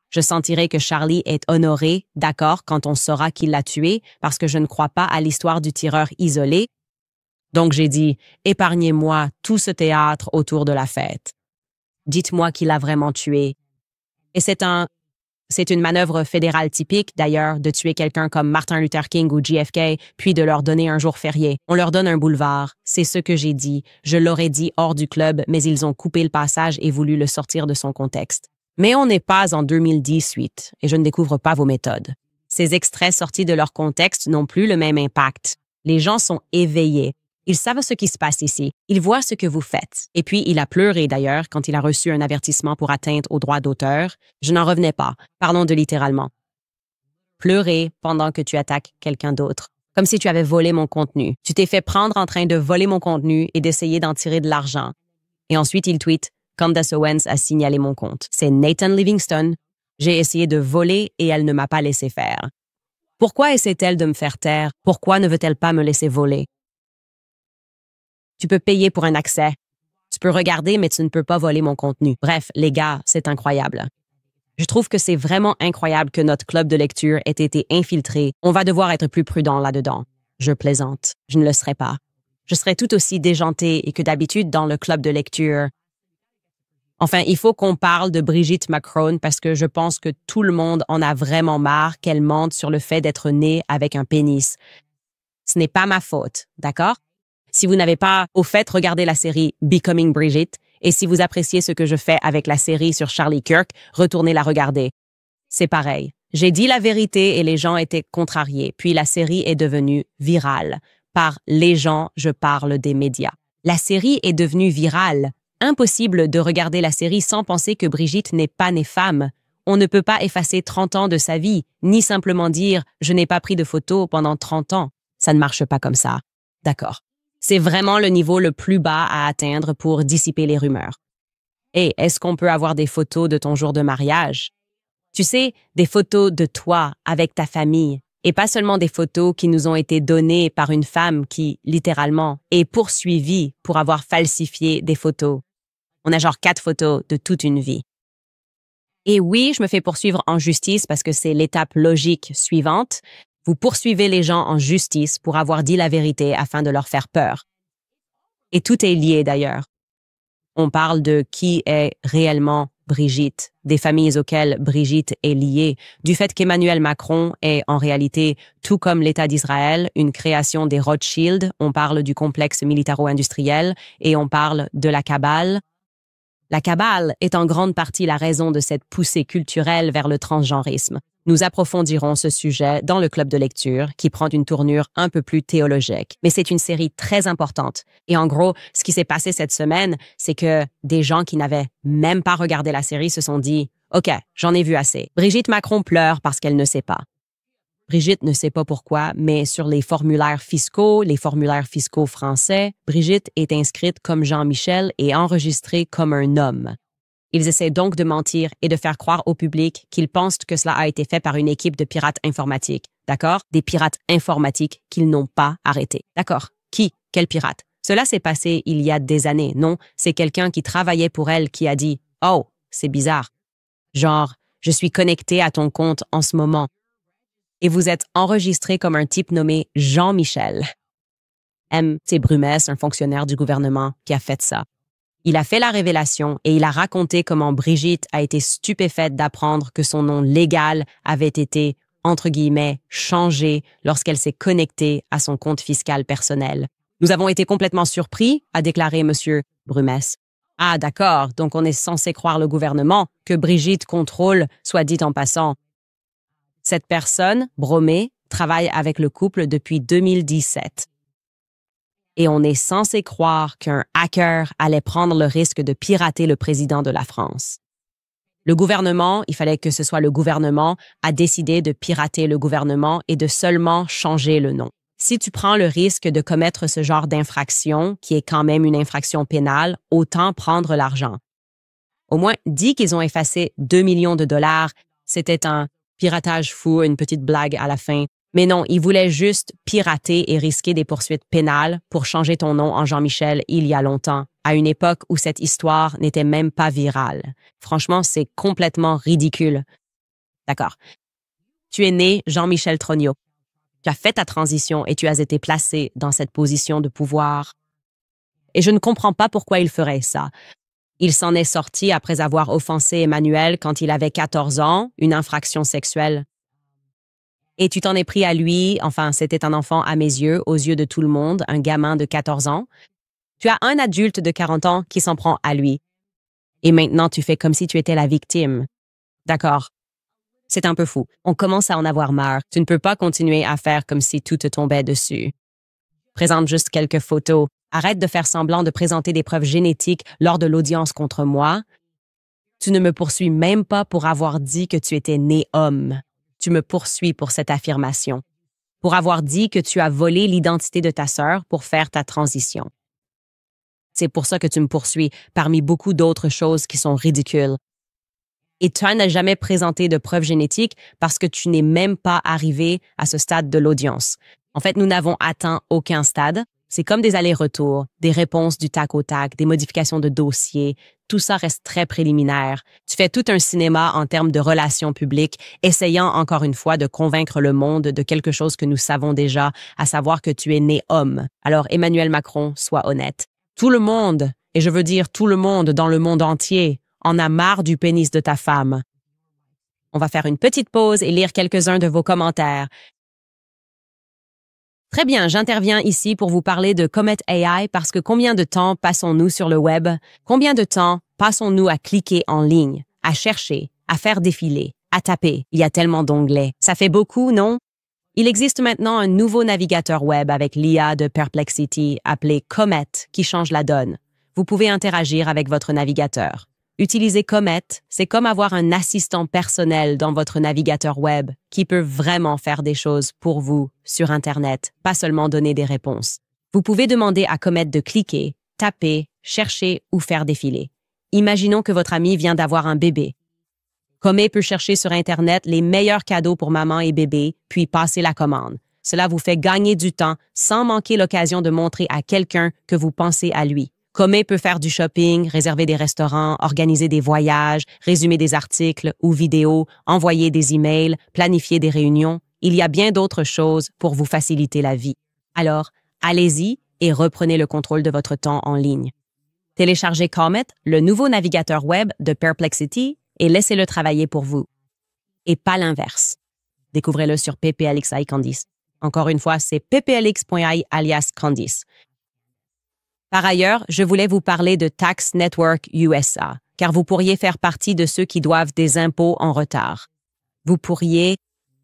Je sentirai que Charlie est honoré, d'accord, quand on saura qui l'a tué, parce que je ne crois pas à l'histoire du tireur isolé. Donc j'ai dit, épargnez-moi tout ce théâtre autour de la fête. Dites-moi qui l'a vraiment tué. Et c'est un C'est une manœuvre fédérale typique, d'ailleurs, de tuer quelqu'un comme Martin Luther King ou JFK, puis de leur donner un jour férié. On leur donne un boulevard. C'est ce que j'ai dit. Je l'aurais dit hors du club, mais ils ont coupé le passage et voulu le sortir de son contexte. Mais on n'est pas en 2018, et je ne découvre pas vos méthodes. Ces extraits sortis de leur contexte n'ont plus le même impact. Les gens sont éveillés. Ils savent ce qui se passe ici. Ils voient ce que vous faites. Et puis, il a pleuré d'ailleurs quand il a reçu un avertissement pour atteinte aux droits d'auteur. Je n'en revenais pas. Parlons de littéralement. Pleurer pendant que tu attaques quelqu'un d'autre. Comme si tu avais volé mon contenu. Tu t'es fait prendre en train de voler mon contenu et d'essayer d'en tirer de l'argent. Et ensuite, il tweet « Candace Owens a signalé mon compte. C'est Nathan Livingston. J'ai essayé de voler et elle ne m'a pas laissé faire. Pourquoi essaie-t-elle de me faire taire? Pourquoi ne veut-elle pas me laisser voler? Tu peux payer pour un accès. Tu peux regarder, mais tu ne peux pas voler mon contenu. Bref, les gars, c'est incroyable. Je trouve que c'est vraiment incroyable que notre club de lecture ait été infiltré. On va devoir être plus prudent là-dedans. Je plaisante. Je ne le serai pas. Je serai tout aussi déjantée et que d'habitude dans le club de lecture. Enfin, il faut qu'on parle de Brigitte Macron parce que je pense que tout le monde en a vraiment marre qu'elle mente sur le fait d'être née avec un pénis. Ce n'est pas ma faute, d'accord? Si vous n'avez pas, au fait, regardé la série Becoming Brigitte, et si vous appréciez ce que je fais avec la série sur Charlie Kirk, retournez la regarder. C'est pareil. J'ai dit la vérité et les gens étaient contrariés, puis la série est devenue virale. Par les gens, je parle des médias. La série est devenue virale. Impossible de regarder la série sans penser que Brigitte n'est pas née femme. On ne peut pas effacer 30 ans de sa vie, ni simplement dire « je n'ai pas pris de photos pendant 30 ans ». Ça ne marche pas comme ça. D'accord. C'est vraiment le niveau le plus bas à atteindre pour dissiper les rumeurs. Et est-ce qu'on peut avoir des photos de ton jour de mariage? Tu sais, des photos de toi avec ta famille, et pas seulement des photos qui nous ont été données par une femme qui, littéralement, est poursuivie pour avoir falsifié des photos. On a genre 4 photos de toute une vie. Et oui, je me fais poursuivre en justice parce que c'est l'étape logique suivante. Vous poursuivez les gens en justice pour avoir dit la vérité afin de leur faire peur. Et tout est lié d'ailleurs. On parle de qui est réellement Brigitte, des familles auxquelles Brigitte est liée, du fait qu'Emmanuel Macron est en réalité, tout comme l'État d'Israël, une création des Rothschild, on parle du complexe militaro-industriel et on parle de la Kabbale. La Kabbale est en grande partie la raison de cette poussée culturelle vers le transgenrisme. Nous approfondirons ce sujet dans le club de lecture qui prend une tournure un peu plus théologique. Mais c'est une série très importante. Et en gros, ce qui s'est passé cette semaine, c'est que des gens qui n'avaient même pas regardé la série se sont dit « OK, j'en ai vu assez. Brigitte Macron pleure parce qu'elle ne sait pas. » Brigitte ne sait pas pourquoi, mais sur les formulaires fiscaux français, Brigitte est inscrite comme Jean-Michel et enregistrée comme un homme. Ils essaient donc de mentir et de faire croire au public qu'ils pensent que cela a été fait par une équipe de pirates informatiques. D'accord? Des pirates informatiques qu'ils n'ont pas arrêtés. D'accord? Qui? Quel pirate? Cela s'est passé il y a des années. Non, c'est quelqu'un qui travaillait pour elle qui a dit « Oh, c'est bizarre. Genre, je suis connecté à ton compte en ce moment. » Et vous êtes enregistré comme un type nommé Jean-Michel. C'est Brumès, un fonctionnaire du gouvernement, qui a fait ça. Il a fait la révélation et il a raconté comment Brigitte a été stupéfaite d'apprendre que son nom légal avait été, entre guillemets, changé lorsqu'elle s'est connectée à son compte fiscal personnel. Nous avons été complètement surpris, a déclaré M. Brumès. Ah, d'accord, donc on est censé croire le gouvernement que Brigitte contrôle, soit dit en passant. Cette personne, Bromé, travaille avec le couple depuis 2017. Et on est censé croire qu'un hacker allait prendre le risque de pirater le président de la France. Le gouvernement, il fallait que ce soit le gouvernement, a décidé de pirater le gouvernement et de seulement changer le nom. Si tu prends le risque de commettre ce genre d'infraction, qui est quand même une infraction pénale, autant prendre l'argent. Au moins, dis qu'ils ont effacé 2 millions de dollars, c'était un piratage fou, une petite blague à la fin. Mais non, ils voulaient juste pirater et risquer des poursuites pénales pour changer ton nom en Jean-Michel il y a longtemps, à une époque où cette histoire n'était même pas virale. Franchement, c'est complètement ridicule. D'accord. Tu es né Jean-Michel Trognot. Tu as fait ta transition et tu as été placé dans cette position de pouvoir. Et je ne comprends pas pourquoi il ferait ça. Il s'en est sorti après avoir offensé Emmanuel quand il avait 14 ans, une infraction sexuelle. Et tu t'en es pris à lui, enfin, c'était un enfant à mes yeux, aux yeux de tout le monde, un gamin de 14 ans. Tu as un adulte de 40 ans qui s'en prend à lui. Et maintenant, tu fais comme si tu étais la victime. D'accord. C'est un peu fou. On commence à en avoir marre. Tu ne peux pas continuer à faire comme si tout te tombait dessus. Présente juste quelques photos. Arrête de faire semblant de présenter des preuves génétiques lors de l'audience contre moi. Tu ne me poursuis même pas pour avoir dit que tu étais né homme. Tu me poursuis pour cette affirmation. Pour avoir dit que tu as volé l'identité de ta sœur pour faire ta transition. C'est pour ça que tu me poursuis, parmi beaucoup d'autres choses qui sont ridicules. Et tu n'as jamais présenté de preuves génétiques parce que tu n'es même pas arrivé à ce stade de l'audience. En fait, nous n'avons atteint aucun stade. C'est comme des allers-retours, des réponses du tac au tac, des modifications de dossiers. Tout ça reste très préliminaire. Tu fais tout un cinéma en termes de relations publiques, essayant encore une fois de convaincre le monde de quelque chose que nous savons déjà, à savoir que tu es né homme. Alors, Emmanuel Macron, sois honnête. Tout le monde, et je veux dire tout le monde dans le monde entier, en a marre du pénis de ta femme. On va faire une petite pause et lire quelques-uns de vos commentaires. Très bien, j'interviens ici pour vous parler de Comet AI parce que combien de temps passons-nous sur le web? Combien de temps passons-nous à cliquer en ligne, à chercher, à faire défiler, à taper? Il y a tellement d'onglets. Ça fait beaucoup, non? Il existe maintenant un nouveau navigateur web avec l'IA de Perplexity appelé Comet qui change la donne. Vous pouvez interagir avec votre navigateur. Utiliser Comet, c'est comme avoir un assistant personnel dans votre navigateur web qui peut vraiment faire des choses pour vous sur Internet, pas seulement donner des réponses. Vous pouvez demander à Comet de cliquer, taper, chercher ou faire défiler. Imaginons que votre ami vient d'avoir un bébé. Comet peut chercher sur Internet les meilleurs cadeaux pour maman et bébé, puis passer la commande. Cela vous fait gagner du temps sans manquer l'occasion de montrer à quelqu'un que vous pensez à lui. Comet peut faire du shopping, réserver des restaurants, organiser des voyages, résumer des articles ou vidéos, envoyer des emails, planifier des réunions. Il y a bien d'autres choses pour vous faciliter la vie. Alors, allez-y et reprenez le contrôle de votre temps en ligne. Téléchargez Comet, le nouveau navigateur web de Perplexity, et laissez-le travailler pour vous. Et pas l'inverse. Découvrez-le sur PPLX.ai Candice. Encore une fois, c'est pplx.ai alias Candice. Par ailleurs, je voulais vous parler de Tax Network USA, car vous pourriez faire partie de ceux qui doivent des impôts en retard. Vous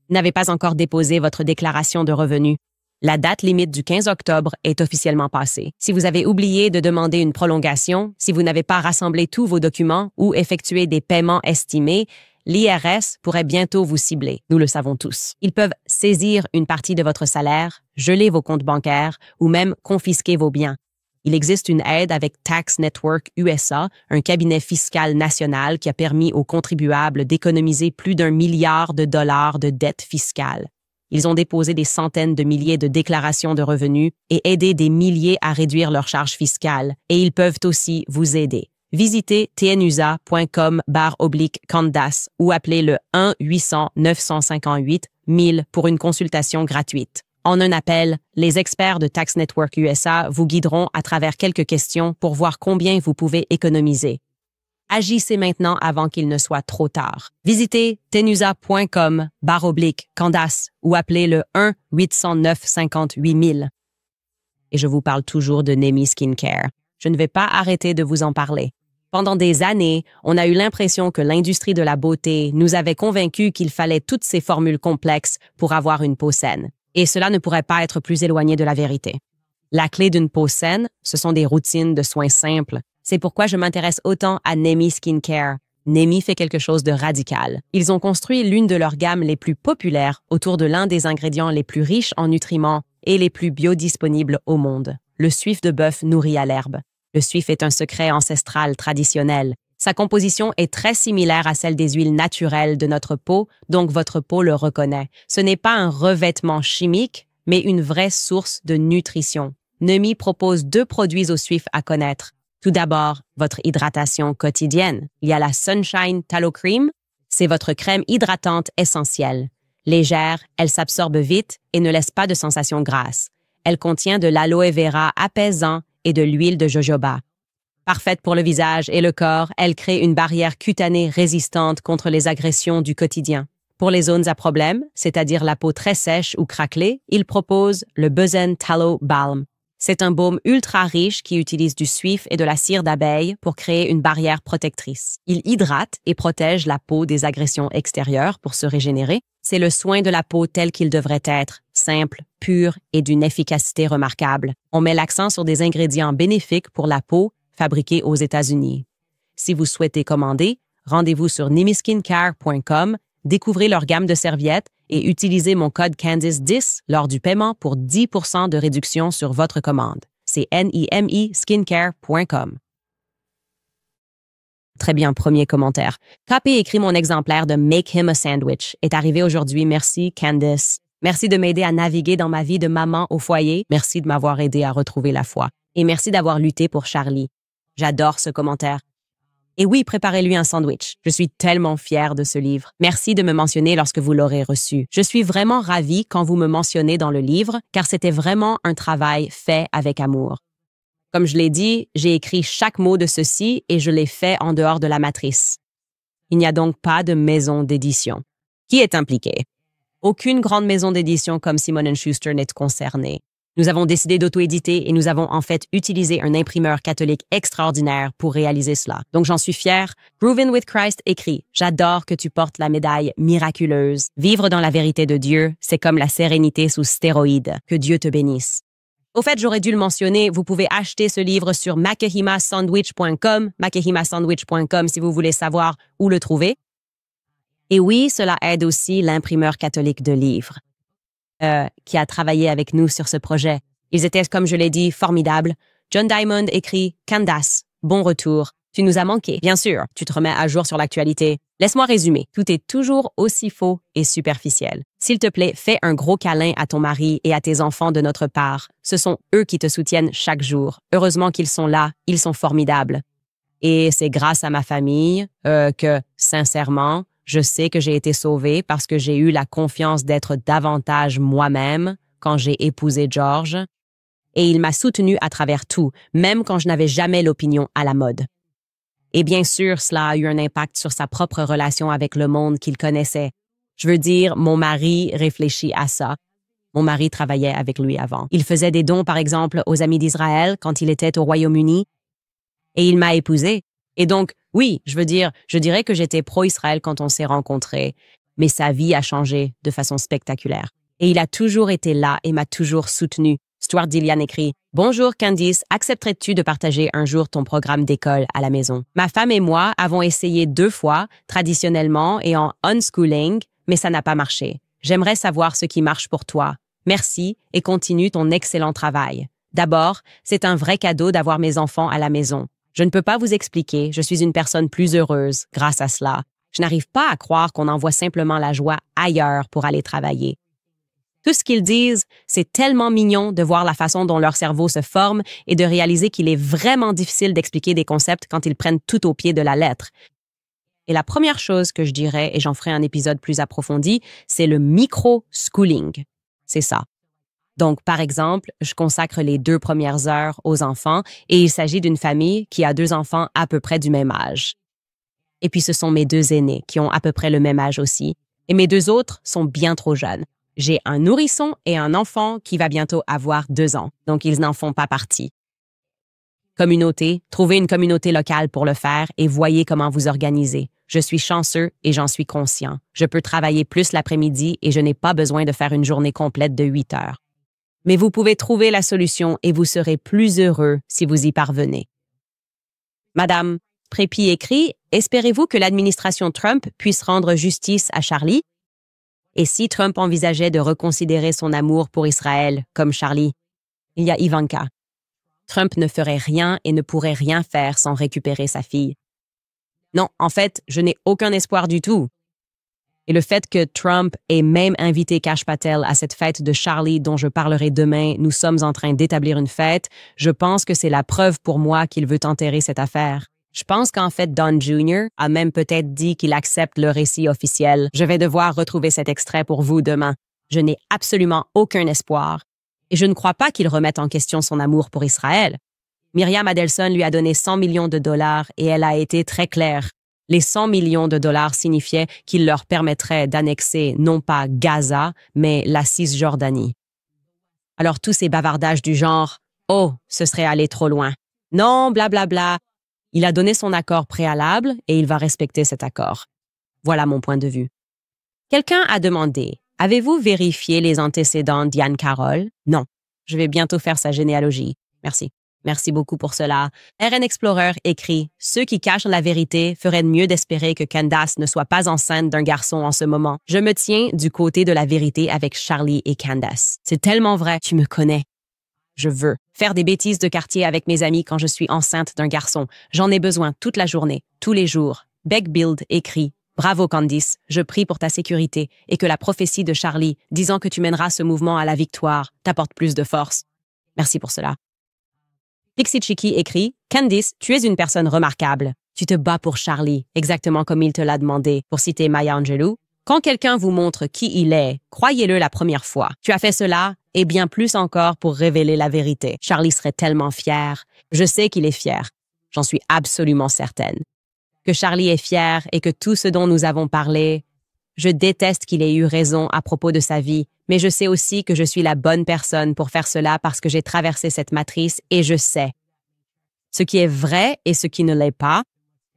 n'avez pas encore déposé votre déclaration de revenus. La date limite du 15 octobre est officiellement passée. Si vous avez oublié de demander une prolongation, si vous n'avez pas rassemblé tous vos documents ou effectué des paiements estimés, l'IRS pourrait bientôt vous cibler. Nous le savons tous. Ils peuvent saisir une partie de votre salaire, geler vos comptes bancaires ou même confisquer vos biens. Il existe une aide avec Tax Network USA, un cabinet fiscal national qui a permis aux contribuables d'économiser plus d'1 milliard de dollars de dettes fiscales. Ils ont déposé des centaines de milliers de déclarations de revenus et aidé des milliers à réduire leurs charges fiscales, et ils peuvent aussi vous aider. Visitez tnusa.com/Candace ou appelez le 1-800-958-1000 pour une consultation gratuite. En un appel, les experts de Tax Network USA vous guideront à travers quelques questions pour voir combien vous pouvez économiser. Agissez maintenant avant qu'il ne soit trop tard. Visitez tenusa.com/Candace ou appelez le 1-809-58-1000. Et je vous parle toujours de Nemi Skincare. Je ne vais pas arrêter de vous en parler. Pendant des années, on a eu l'impression que l'industrie de la beauté nous avait convaincus qu'il fallait toutes ces formules complexes pour avoir une peau saine. Et cela ne pourrait pas être plus éloigné de la vérité. La clé d'une peau saine, ce sont des routines de soins simples. C'est pourquoi je m'intéresse autant à Nemi Skincare. Nemi fait quelque chose de radical. Ils ont construit l'une de leurs gammes les plus populaires autour de l'un des ingrédients les plus riches en nutriments et les plus biodisponibles au monde, le suif de bœuf nourri à l'herbe. Le suif est un secret ancestral traditionnel. Sa composition est très similaire à celle des huiles naturelles de notre peau, donc votre peau le reconnaît. Ce n'est pas un revêtement chimique, mais une vraie source de nutrition. Nemi propose 2 produits au suif à connaître. Tout d'abord, votre hydratation quotidienne. Il y a la Sunshine Tallow Cream. C'est votre crème hydratante essentielle. Légère, elle s'absorbe vite et ne laisse pas de sensation grasse. Elle contient de l'aloe vera apaisant et de l'huile de jojoba. Parfaite pour le visage et le corps, elle crée une barrière cutanée résistante contre les agressions du quotidien. Pour les zones à problème, c'est-à-dire la peau très sèche ou craquelée, il propose le Buzzen Tallow Balm. C'est un baume ultra riche qui utilise du suif et de la cire d'abeille pour créer une barrière protectrice. Il hydrate et protège la peau des agressions extérieures pour se régénérer. C'est le soin de la peau tel qu'il devrait être, simple, pur et d'une efficacité remarquable. On met l'accent sur des ingrédients bénéfiques pour la peau fabriqués aux États-Unis. Si vous souhaitez commander, rendez-vous sur nimiskincare.com, découvrez leur gamme de serviettes et utilisez mon code Candice10 lors du paiement pour 10% de réduction sur votre commande. C'est nimiskincare.com. Très bien, premier commentaire. KP écrit mon exemplaire de Make Him a Sandwich est arrivé aujourd'hui. Merci, Candice. Merci de m'aider à naviguer dans ma vie de maman au foyer. Merci de m'avoir aidé à retrouver la foi. Et merci d'avoir lutté pour Charlie. J'adore ce commentaire. Et oui, préparez-lui un sandwich. Je suis tellement fière de ce livre. Merci de me mentionner lorsque vous l'aurez reçu. Je suis vraiment ravie quand vous me mentionnez dans le livre, car c'était vraiment un travail fait avec amour. Comme je l'ai dit, j'ai écrit chaque mot de ceci et je l'ai fait en dehors de la matrice. Il n'y a donc pas de maison d'édition. Qui est impliqué? Aucune grande maison d'édition comme Simon & Schuster n'est concernée. Nous avons décidé d'auto-éditer et nous avons en fait utilisé un imprimeur catholique extraordinaire pour réaliser cela. Donc j'en suis fière. Groovin with Christ écrit « J'adore que tu portes la médaille miraculeuse. Vivre dans la vérité de Dieu, c'est comme la sérénité sous stéroïdes. Que Dieu te bénisse. » Au fait, j'aurais dû le mentionner, vous pouvez acheter ce livre sur makehimasandwich.com, makehimasandwich.com si vous voulez savoir où le trouver. Et oui, cela aide aussi l'imprimeur catholique de livres. Qui a travaillé avec nous sur ce projet. Ils étaient, comme je l'ai dit, formidables. John Diamond écrit « Candace, bon retour. Tu nous as manqué. Bien sûr, tu te remets à jour sur l'actualité. Laisse-moi résumer. Tout est toujours aussi faux et superficiel. S'il te plaît, fais un gros câlin à ton mari et à tes enfants de notre part. Ce sont eux qui te soutiennent chaque jour. Heureusement qu'ils sont là. Ils sont formidables. Et c'est grâce à ma famille que, sincèrement, je sais que j'ai été sauvée parce que j'ai eu la confiance d'être davantage moi-même quand j'ai épousé George. Et il m'a soutenue à travers tout, même quand je n'avais jamais l'opinion à la mode. Et bien sûr, cela a eu un impact sur sa propre relation avec le monde qu'il connaissait. Je veux dire, mon mari réfléchit à ça. Mon mari travaillait avec lui avant. Il faisait des dons, par exemple, aux Amis d'Israël quand il était au Royaume-Uni. Et il m'a épousée. Et donc, oui, je dirais que j'étais pro-Israël quand on s'est rencontrés, mais sa vie a changé de façon spectaculaire. Et il a toujours été là et m'a toujours soutenu. Stuart Dillon écrit « Bonjour Candice, accepterais-tu de partager un jour ton programme d'école à la maison? Ma femme et moi avons essayé 2 fois, traditionnellement et en unschooling, mais ça n'a pas marché. J'aimerais savoir ce qui marche pour toi. Merci et continue ton excellent travail. D'abord, c'est un vrai cadeau d'avoir mes enfants à la maison. Je ne peux pas vous expliquer, je suis une personne plus heureuse grâce à cela. Je n'arrive pas à croire qu'on envoie simplement la joie ailleurs pour aller travailler. Tout ce qu'ils disent, c'est tellement mignon de voir la façon dont leur cerveau se forme et de réaliser qu'il est vraiment difficile d'expliquer des concepts quand ils prennent tout au pied de la lettre. Et la première chose que je dirais, et j'en ferai un épisode plus approfondi, c'est le micro-schooling. C'est ça. Donc, par exemple, je consacre les 2 premières heures aux enfants et il s'agit d'une famille qui a 2 enfants à peu près du même âge. Et puis, ce sont mes 2 aînés qui ont à peu près le même âge aussi. Et mes 2 autres sont bien trop jeunes. J'ai un nourrisson et un enfant qui va bientôt avoir 2 ans. Donc, ils n'en font pas partie. Communauté, trouvez une communauté locale pour le faire et voyez comment vous organisez. Je suis chanceux et j'en suis conscient. Je peux travailler plus l'après-midi et je n'ai pas besoin de faire une journée complète de 8 heures. Mais vous pouvez trouver la solution et vous serez plus heureux si vous y parvenez. Madame Prépi écrit « Espérez-vous que l'administration Trump puisse rendre justice à Charlie? Et si Trump envisageait de reconsidérer son amour pour Israël, comme Charlie? Il y a Ivanka. Trump ne ferait rien et ne pourrait rien faire sans récupérer sa fille. Non, en fait, je n'ai aucun espoir du tout. Et le fait que Trump ait même invité Kash Patel à cette fête de Charlie dont je parlerai demain, nous sommes en train d'établir une fête, je pense que c'est la preuve pour moi qu'il veut enterrer cette affaire. Je pense qu'en fait, Don Jr. a même peut-être dit qu'il accepte le récit officiel. Je vais devoir retrouver cet extrait pour vous demain. Je n'ai absolument aucun espoir. Et je ne crois pas qu'il remette en question son amour pour Israël. Myriam Adelson lui a donné 100 millions de dollars et elle a été très claire. Les 100 millions de dollars signifiaient qu'il leur permettrait d'annexer non pas Gaza, mais la Cisjordanie. Alors tous ces bavardages du genre « Oh, ce serait aller trop loin. Non, blablabla. » Il a donné son accord préalable et il va respecter cet accord. Voilà mon point de vue. Quelqu'un a demandé « Avez-vous vérifié les antécédents d'Yann Carroll? » Non. Je vais bientôt faire sa généalogie. Merci. Merci beaucoup pour cela. RN Explorer écrit « Ceux qui cachent la vérité feraient mieux d'espérer que Candace ne soit pas enceinte d'un garçon en ce moment. Je me tiens du côté de la vérité avec Charlie et Candace. C'est tellement vrai, tu me connais. Je veux faire des bêtises de quartier avec mes amis quand je suis enceinte d'un garçon. J'en ai besoin toute la journée, tous les jours. Beck Build écrit « Bravo Candice, je prie pour ta sécurité et que la prophétie de Charlie disant que tu mèneras ce mouvement à la victoire t'apporte plus de force. Merci pour cela. » Pixie Chicky écrit « Candice, tu es une personne remarquable. Tu te bats pour Charlie, exactement comme il te l'a demandé, pour citer Maya Angelou. Quand quelqu'un vous montre qui il est, croyez-le la première fois. Tu as fait cela, et bien plus encore pour révéler la vérité. Charlie serait tellement fier. Je sais qu'il est fier. J'en suis absolument certaine. Que Charlie est fier et que tout ce dont nous avons parlé, je déteste qu'il ait eu raison à propos de sa vie, mais je sais aussi que je suis la bonne personne pour faire cela parce que j'ai traversé cette matrice et je sais. Ce qui est vrai et ce qui ne l'est pas,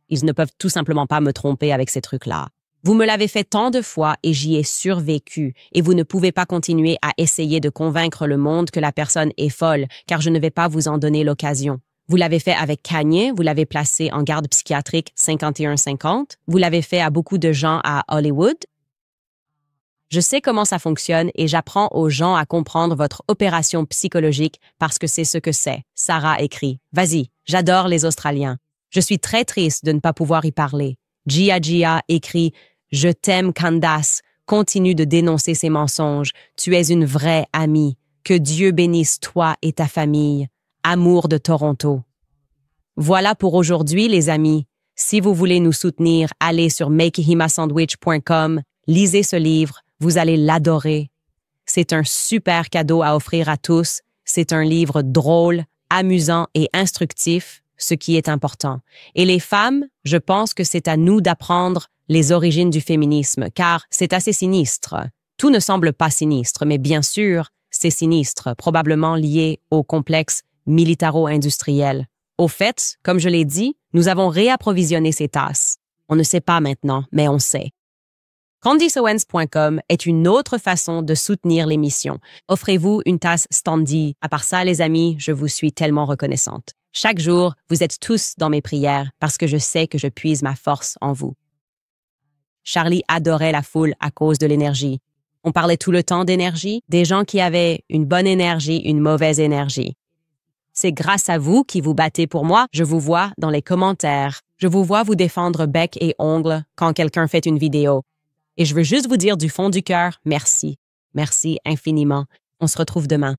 ils ne peuvent tout simplement pas me tromper avec ces trucs-là. Vous me l'avez fait tant de fois et j'y ai survécu, et vous ne pouvez pas continuer à essayer de convaincre le monde que la personne est folle, car je ne vais pas vous en donner l'occasion. Vous l'avez fait avec Kanye, vous l'avez placé en garde psychiatrique 51-50, vous l'avez fait à beaucoup de gens à Hollywood. Je sais comment ça fonctionne et j'apprends aux gens à comprendre votre opération psychologique parce que c'est ce que c'est. Sarah écrit « Vas-y, j'adore les Australiens. Je suis très triste de ne pas pouvoir y parler. » Gia écrit « Je t'aime Candace, continue de dénoncer ces mensonges. Tu es une vraie amie. Que Dieu bénisse toi et ta famille. Amour de Toronto. » Voilà pour aujourd'hui les amis. Si vous voulez nous soutenir, allez sur makehimasandwich.com, lisez ce livre. Vous allez l'adorer. C'est un super cadeau à offrir à tous. C'est un livre drôle, amusant et instructif, ce qui est important. Et les femmes, je pense que c'est à nous d'apprendre les origines du féminisme, car c'est assez sinistre. Tout ne semble pas sinistre, mais bien sûr, c'est sinistre, probablement lié au complexe militaro-industriel. Au fait, comme je l'ai dit, nous avons réapprovisionné ces tasses. On ne sait pas maintenant, mais on sait. CandiceOwens.com est une autre façon de soutenir l'émission. Offrez-vous une tasse Standy. À part ça, les amis, je vous suis tellement reconnaissante. Chaque jour, vous êtes tous dans mes prières parce que je sais que je puise ma force en vous. Charlie adorait la foule à cause de l'énergie. On parlait tout le temps d'énergie, des gens qui avaient une bonne énergie, une mauvaise énergie. C'est grâce à vous qui vous battez pour moi. Je vous vois dans les commentaires. Je vous vois vous défendre bec et ongles quand quelqu'un fait une vidéo. Et je veux juste vous dire du fond du cœur, merci. Merci infiniment. On se retrouve demain.